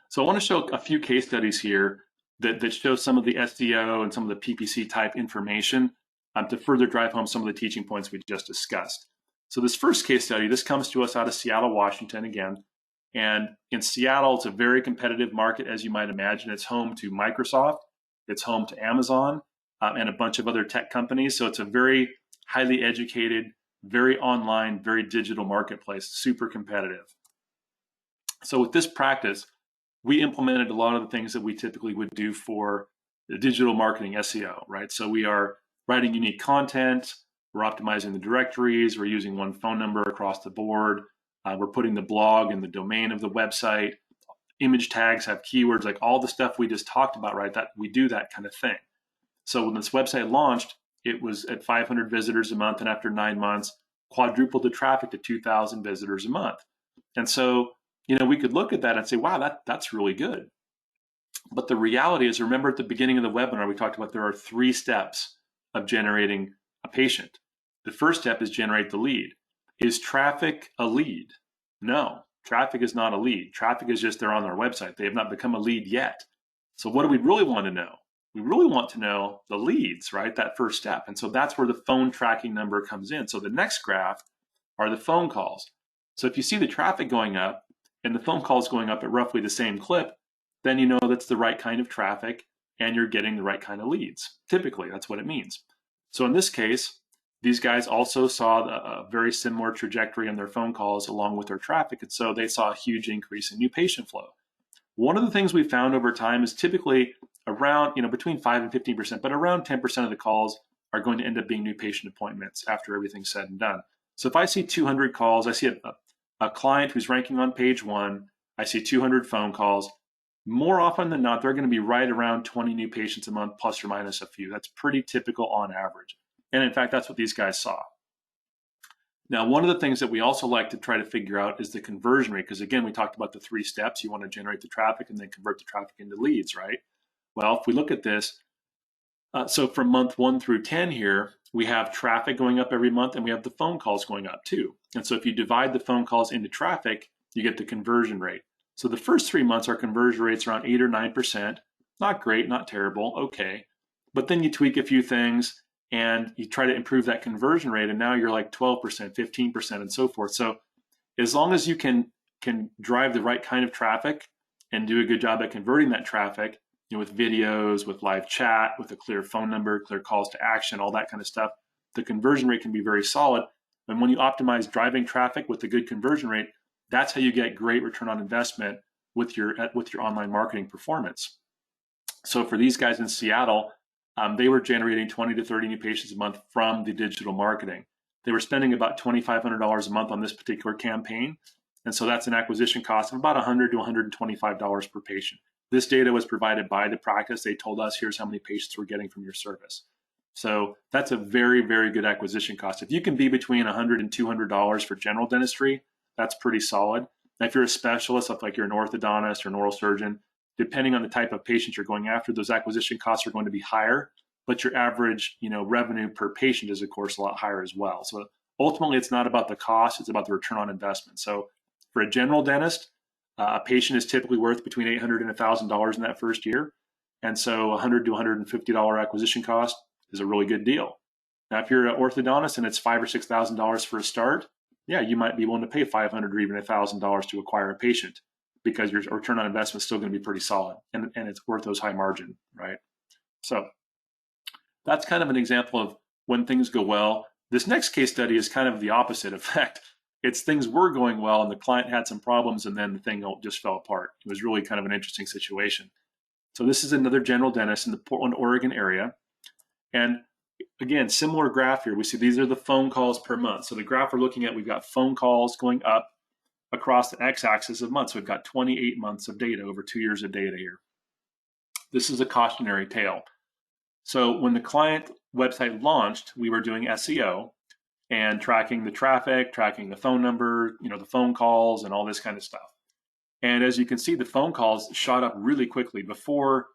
So I want to show a few case studies here that show some of the SEO and some of the PPC type information to further drive home some of the teaching points we just discussed. So this first case study, this comes to us out of Seattle, Washington again. And in Seattle, it's a very competitive market, as you might imagine. It's home to Microsoft, it's home to Amazon, and a bunch of other tech companies. So it's a very highly educated, very online, very digital marketplace, super competitive. So with this practice, we implemented a lot of the things that we typically would do for the digital marketing SEO, right? So we are writing unique content, we're optimizing the directories, we're using one phone number across the board, we're putting the blog in the domain of the website, image tags have keywords, like all the stuff we just talked about, right? That we do that kind of thing. So when this website launched, it was at 500 visitors a month, and after 9 months, quadrupled the traffic to 2,000 visitors a month. And so, we could look at that and say, wow, that's really good. But the reality is, remember at the beginning of the webinar, we talked about there are 3 steps of generating a patient. The first step is generate the lead. Is traffic a lead? No, traffic is not a lead. Traffic is just they're on our website. They have not become a lead yet. So what do we really want to know? We really want to know the leads, right? That first step. And so that's where the phone tracking number comes in. So the next graph are the phone calls. So if you see the traffic going up and the phone calls going up at roughly the same clip, then you know that's the right kind of traffic and you're getting the right kind of leads. Typically, that's what it means. So in this case, these guys also saw a very similar trajectory on their phone calls along with their traffic. And so they saw a huge increase in new patient flow. One of the things we found over time is typically around, between 5 and 15%, but around 10% of the calls are going to end up being new patient appointments after everything's said and done. So if I see 200 calls, I see a client who's ranking on page 1, I see 200 phone calls. More often than not, they're going to be right around 20 new patients a month, plus or minus a few. That's pretty typical on average. And in fact, that's what these guys saw. Now, one of the things that we also like to try to figure out is the conversion rate, because again, we talked about the 3 steps. You want to generate the traffic and then convert the traffic into leads, right? Well, if we look at this, so from month 1 through 10 here, we have traffic going up every month and we have the phone calls going up too. And so if you divide the phone calls into traffic, you get the conversion rate. So the first 3 months, our conversion rate's around 8 or 9%. Not great, not terrible, okay. But then you tweak a few things and you try to improve that conversion rate, and now you're like 12%, 15%, and so forth. So as long as you can drive the right kind of traffic and do a good job at converting that traffic, with videos, with live chat, with a clear phone number, clear calls to action, all that kind of stuff, the conversion rate can be very solid. And when you optimize driving traffic with a good conversion rate, that's how you get great return on investment with your online marketing performance. So for these guys in Seattle, they were generating 20 to 30 new patients a month from the digital marketing. They were spending about $2,500 a month on this particular campaign. And so that's an acquisition cost of about $100 to $125 per patient. This data was provided by the practice. They told us, here's how many patients we're getting from your service. So that's a very, very good acquisition cost. If you can be between $100 and $200 for general dentistry, that's pretty solid. Now, if you're a specialist, like you're an orthodontist or an oral surgeon, depending on the type of patient you're going after, those acquisition costs are going to be higher, but your average, revenue per patient is, of course, a lot higher as well. So ultimately, it's not about the cost, it's about the return on investment. So for a general dentist, a patient is typically worth between $800 and $1,000 in that first year. And so $100 to $150 acquisition cost is a really good deal. Now, if you're an orthodontist and it's $5,000 or $6,000 for a start, yeah, you might be willing to pay $500 or even $1,000 to acquire a patient, because your return on investment is still going to be pretty solid, and it's worth those high margin, right? So that's kind of an example of when things go well. This next case study is kind of the opposite effect. It's things were going well and the client had some problems and then the thing just fell apart. It was really kind of an interesting situation. So this is another general dentist in the Portland, Oregon area. And again, similar graph here. We see these are the phone calls per month. So the graph we're looking at, we've got phone calls going up across the x-axis of months. So we've got 28 months of data, over 2 years of data here. This is a cautionary tale. So when the client website launched, we were doing SEO and tracking the traffic, tracking the phone number, the phone calls and all this kind of stuff. And as you can see, the phone calls shot up really quickly. Before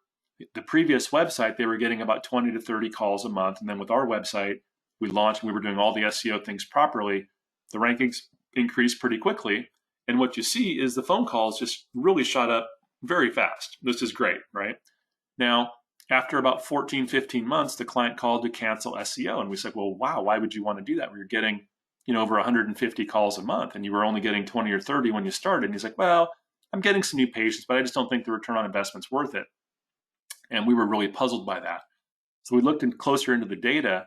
the previous website, they were getting about 20 to 30 calls a month. And then with our website, we launched, we were doing all the SEO things properly. The rankings increased pretty quickly. And what you see is the phone calls just really shot up very fast. This is great, right? Now, after about 14, 15 months, the client called to cancel SEO. And we said, well, wow, why would you want to do that? We were getting, over 150 calls a month and you were only getting 20 or 30 when you started. And he's like, well, I'm getting some new patients, but I just don't think the return on investment's worth it. And we were really puzzled by that. So we looked closer into the data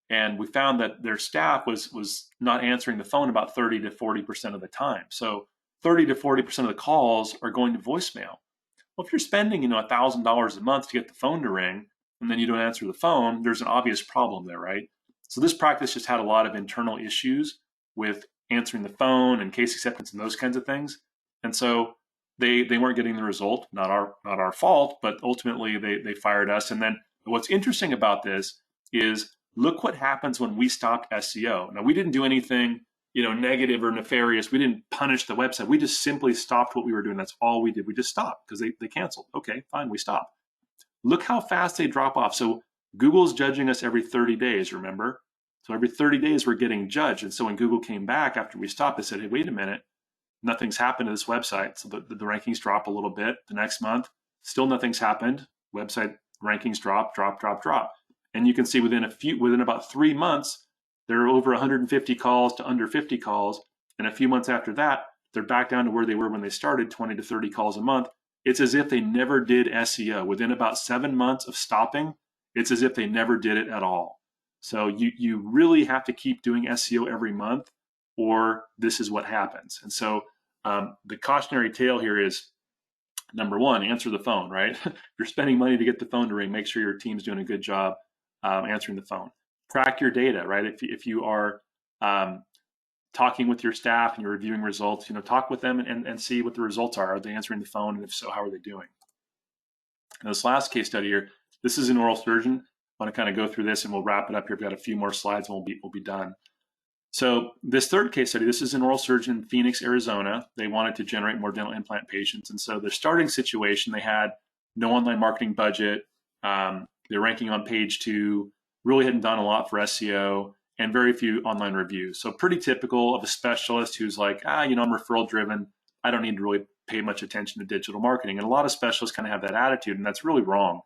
and we found that their staff was not answering the phone about 30 to 40% of the time. So 30 to 40% of the calls are going to voicemail. Well, if you're spending, $1,000 a month to get the phone to ring and then you don't answer the phone, there's an obvious problem there, right? So this practice just had a lot of internal issues with answering the phone and case acceptance and those kinds of things. And so they weren't getting the result, not our fault, but ultimately they fired us. And then what's interesting about this is look what happens when we stopped SEO. Now, we didn't do anything, negative or nefarious. We didn't punish the website. We just simply stopped what we were doing. That's all we did. We just stopped because they canceled. Okay, fine, we stopped. Look how fast they drop off. So Google's judging us every 30 days, remember? So every 30 days we're getting judged. And so when Google came back after we stopped, they said, hey, wait a minute, nothing's happened to this website. So the rankings drop a little bit. The next month, still nothing's happened. Website rankings drop. And you can see within about 3 months, there are over 150 calls to under 50 calls. And a few months after that, they're back down to where they were when they started, 20 to 30 calls a month. It's as if they never did SEO. Within about 7 months of stopping, it's as if they never did it at all. So you really have to keep doing SEO every month, or this is what happens. And so the cautionary tale here is, number one, answer the phone, right? If you're spending money to get the phone to ring, make sure your team's doing a good job answering the phone. Track your data, right? If you are talking with your staff and you're reviewing results, talk with them and see what the results are. Are they answering the phone? And if so, how are they doing? And this last case study here, this is an oral surgeon. I want to kind of go through this and we'll wrap it up here. We've got a few more slides and we'll be done. So this third case study, this is an oral surgeon in Phoenix, Arizona. They wanted to generate more dental implant patients. And so their starting situation, they had no online marketing budget. They're ranking on page 2, really hadn't done a lot for SEO, and very few online reviews. So pretty typical of a specialist who's like, I'm referral driven. I don't need to really pay much attention to digital marketing. And a lot of specialists kind of have that attitude, and that's really wrong.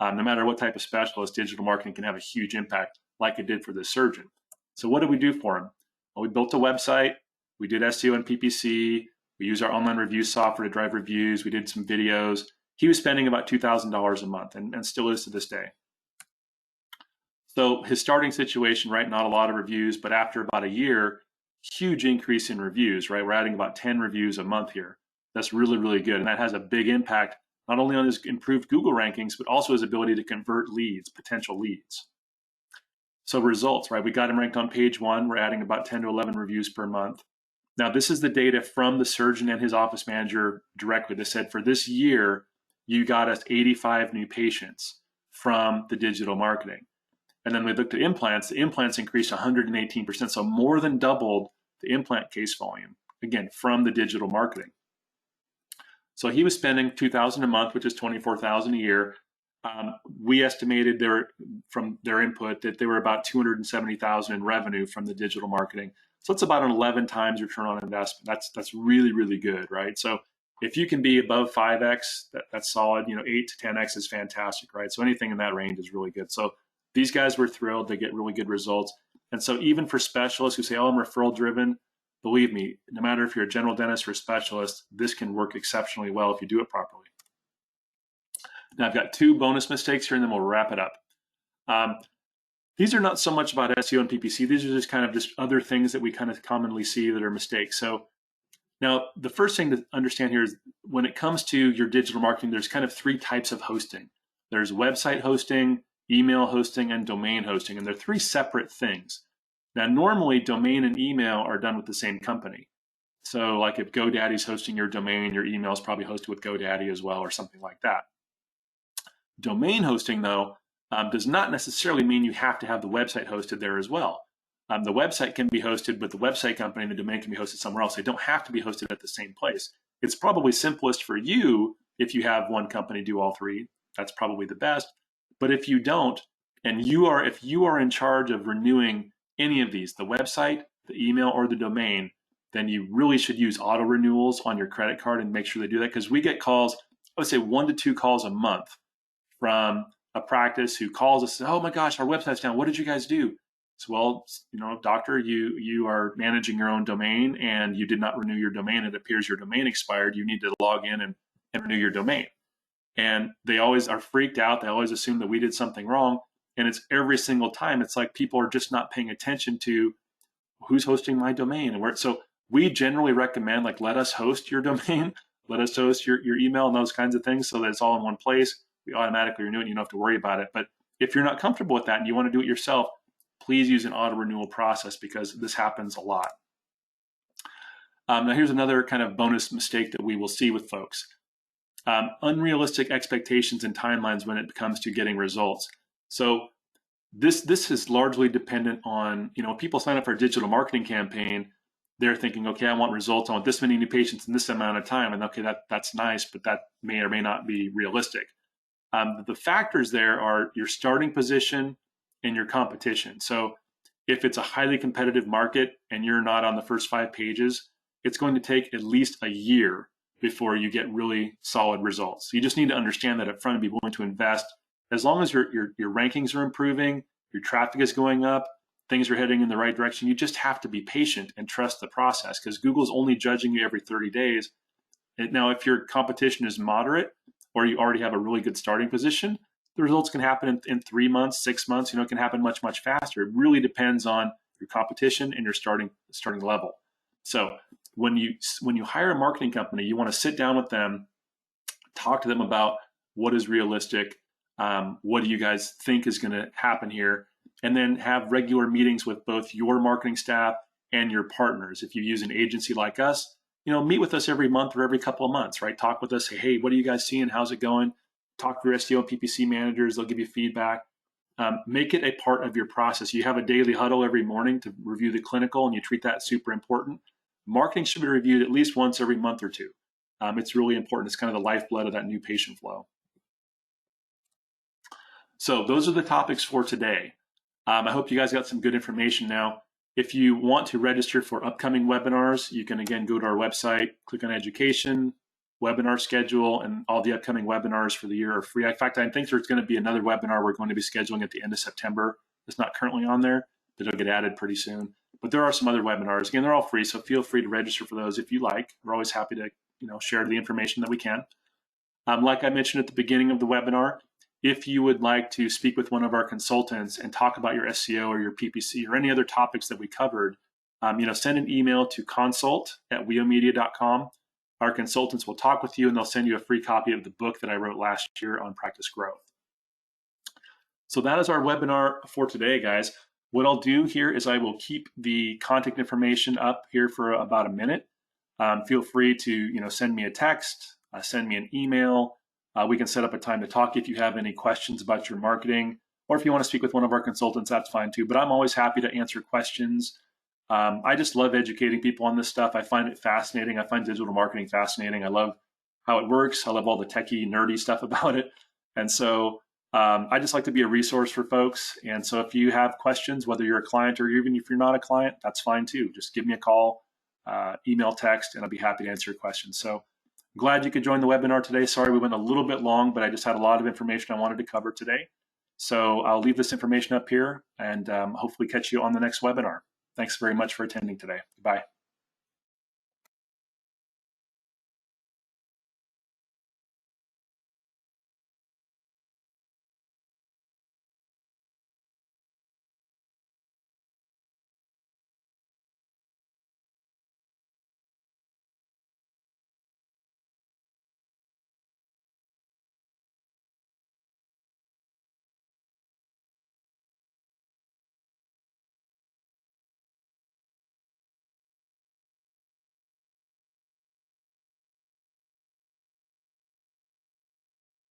No matter what type of specialist, digital marketing can have a huge impact like it did for this surgeon. So what did we do for him? Well, we built a website. We did SEO and PPC. We used our online review software to drive reviews. We did some videos. He was spending about $2,000 a month and still is to this day. So his starting situation, right, not a lot of reviews, but after about a year, huge increase in reviews, right? We're adding about 10 reviews a month here. That's really, really good. And that has a big impact, not only on his improved Google rankings, but also his ability to convert leads, potential leads. So results, right? We got him ranked on page 1. We're adding about 10 to 11 reviews per month. Now, this is the data from the surgeon and his office manager directly. They said, for this year, you got us 85 new patients from the digital marketing. And then we looked at implants. The implants increased 118%, so more than doubled the implant case volume, again, from the digital marketing. So he was spending $2,000 a month, which is $24,000 a year. We estimated from their input that they were about $270,000 in revenue from the digital marketing. So it's about an 11 times return on investment. That's really, really good, right? So if you can be above 5x, that's solid. 8 to 10x is fantastic, right? So anything in that range is really good. So these guys were thrilled. They get really good results. And so even for specialists who say, I'm referral driven, believe me, no matter if you're a general dentist or a specialist, this can work exceptionally well if you do it properly. Now I've got 2 bonus mistakes here and then we'll wrap it up. These are not so much about SEO and PPC. These are just other things that we kind of commonly see that are mistakes. So now the first thing to understand here is when it comes to your digital marketing, there's kind of 3 types of hosting. There's website hosting, email hosting, and domain hosting, and they're 3 separate things. Now, normally domain and email are done with the same company. So like if GoDaddy's hosting your domain, your email is probably hosted with GoDaddy as well or something like that. Domain hosting, though, does not necessarily mean you have to have the website hosted there as well. The website can be hosted with the website company and the domain can be hosted somewhere else. They don't have to be hosted at the same place. It's probably simplest for you if you have one company do all 3. That's probably the best. But if you don't, and if you are in charge of renewing any of these, the website, the email, or the domain, then you really should use auto renewals on your credit card and make sure they do that, because we get calls, I would say 1 to 2 calls a month from a practice who calls us, oh my gosh, our website's down. What did you guys do? So, well, doctor, you are managing your own domain and you did not renew your domain. It appears your domain expired. You need to log in and renew your domain. And they always are freaked out. They always assume that we did something wrong. And it's every single time. It's like people are just not paying attention to who's hosting my domain. And so we generally recommend, like, let us host your domain, let us host your email and those kinds of things so that it's all in one place. We automatically renew it and you don't have to worry about it. But if you're not comfortable with that and you want to do it yourself, please use an auto renewal process because this happens a lot. Now here's another kind of bonus mistake that we will see with folks. Unrealistic expectations and timelines when it comes to getting results. So This is largely dependent on, people sign up for a digital marketing campaign. They're thinking, okay, I want results. I want this many new patients in this amount of time. And okay, that's nice, but that may or may not be realistic. The factors there are your starting position and your competition. So if it's a highly competitive market and you're not on the first 5 pages, it's going to take at least a year before you get really solid results. So you just need to understand that up front and be willing to invest. As long as your rankings are improving, your traffic is going up, things are heading in the right direction, you just have to be patient and trust the process, because Google's only judging you every 30 days. And now, if your competition is moderate or you already have a really good starting position, the results can happen in 3 months, 6 months. It can happen much, much faster. It really depends on your competition and your starting level. So when you hire a marketing company, you want to sit down with them, talk to them about what is realistic, what do you guys think is going to happen here, and then have regular meetings with both your marketing staff and your partners. If you use an agency like us, meet with us every month or every couple of months, right? Talk with us. Say, hey, what are you guys seeing? How's it going? Talk to your SEO and PPC managers. They'll give you feedback. Make it a part of your process. You have a daily huddle every morning to review the clinical, and you treat that super important. Marketing should be reviewed at least once every month or two. It's really important. It's kind of the lifeblood of that new patient flow. So those are the topics for today. I hope you guys got some good information now. If you want to register for upcoming webinars, you can again go to our website, click on education, webinar schedule, and all the upcoming webinars for the year are free. In fact, I think there's going to be another webinar we're going to be scheduling at the end of September. It's not currently on there, but it'll get added pretty soon. But there are some other webinars. Again, they're all free, so feel free to register for those if you like. We're always happy to share the information that we can. Like I mentioned at the beginning of the webinar, if you would like to speak with one of our consultants and talk about your SEO or your PPC or any other topics that we covered, send an email to consult@weomedia.com. Our consultants will talk with you, and they'll send you a free copy of the book that I wrote last year on practice growth. So that is our webinar for today, guys. What I'll do here is I will keep the contact information up here for about a minute. Feel free to send me a text, send me an email. We can set up a time to talk if you have any questions about your marketing, or if you want to speak with one of our consultants, that's fine too. But I'm always happy to answer questions. I just love educating people on this stuff. I find it fascinating. I find digital marketing fascinating. I love how it works. I love all the techie, nerdy stuff about it. And so I just like to be a resource for folks. And so if you have questions, whether you're a client or even if you're not a client, that's fine too. Just give me a call, email, text, and I'll be happy to answer your questions. So glad you could join the webinar today. Sorry we went a little bit long, but I just had a lot of information I wanted to cover today. So I'll leave this information up here and hopefully catch you on the next webinar. Thanks very much for attending today. Bye.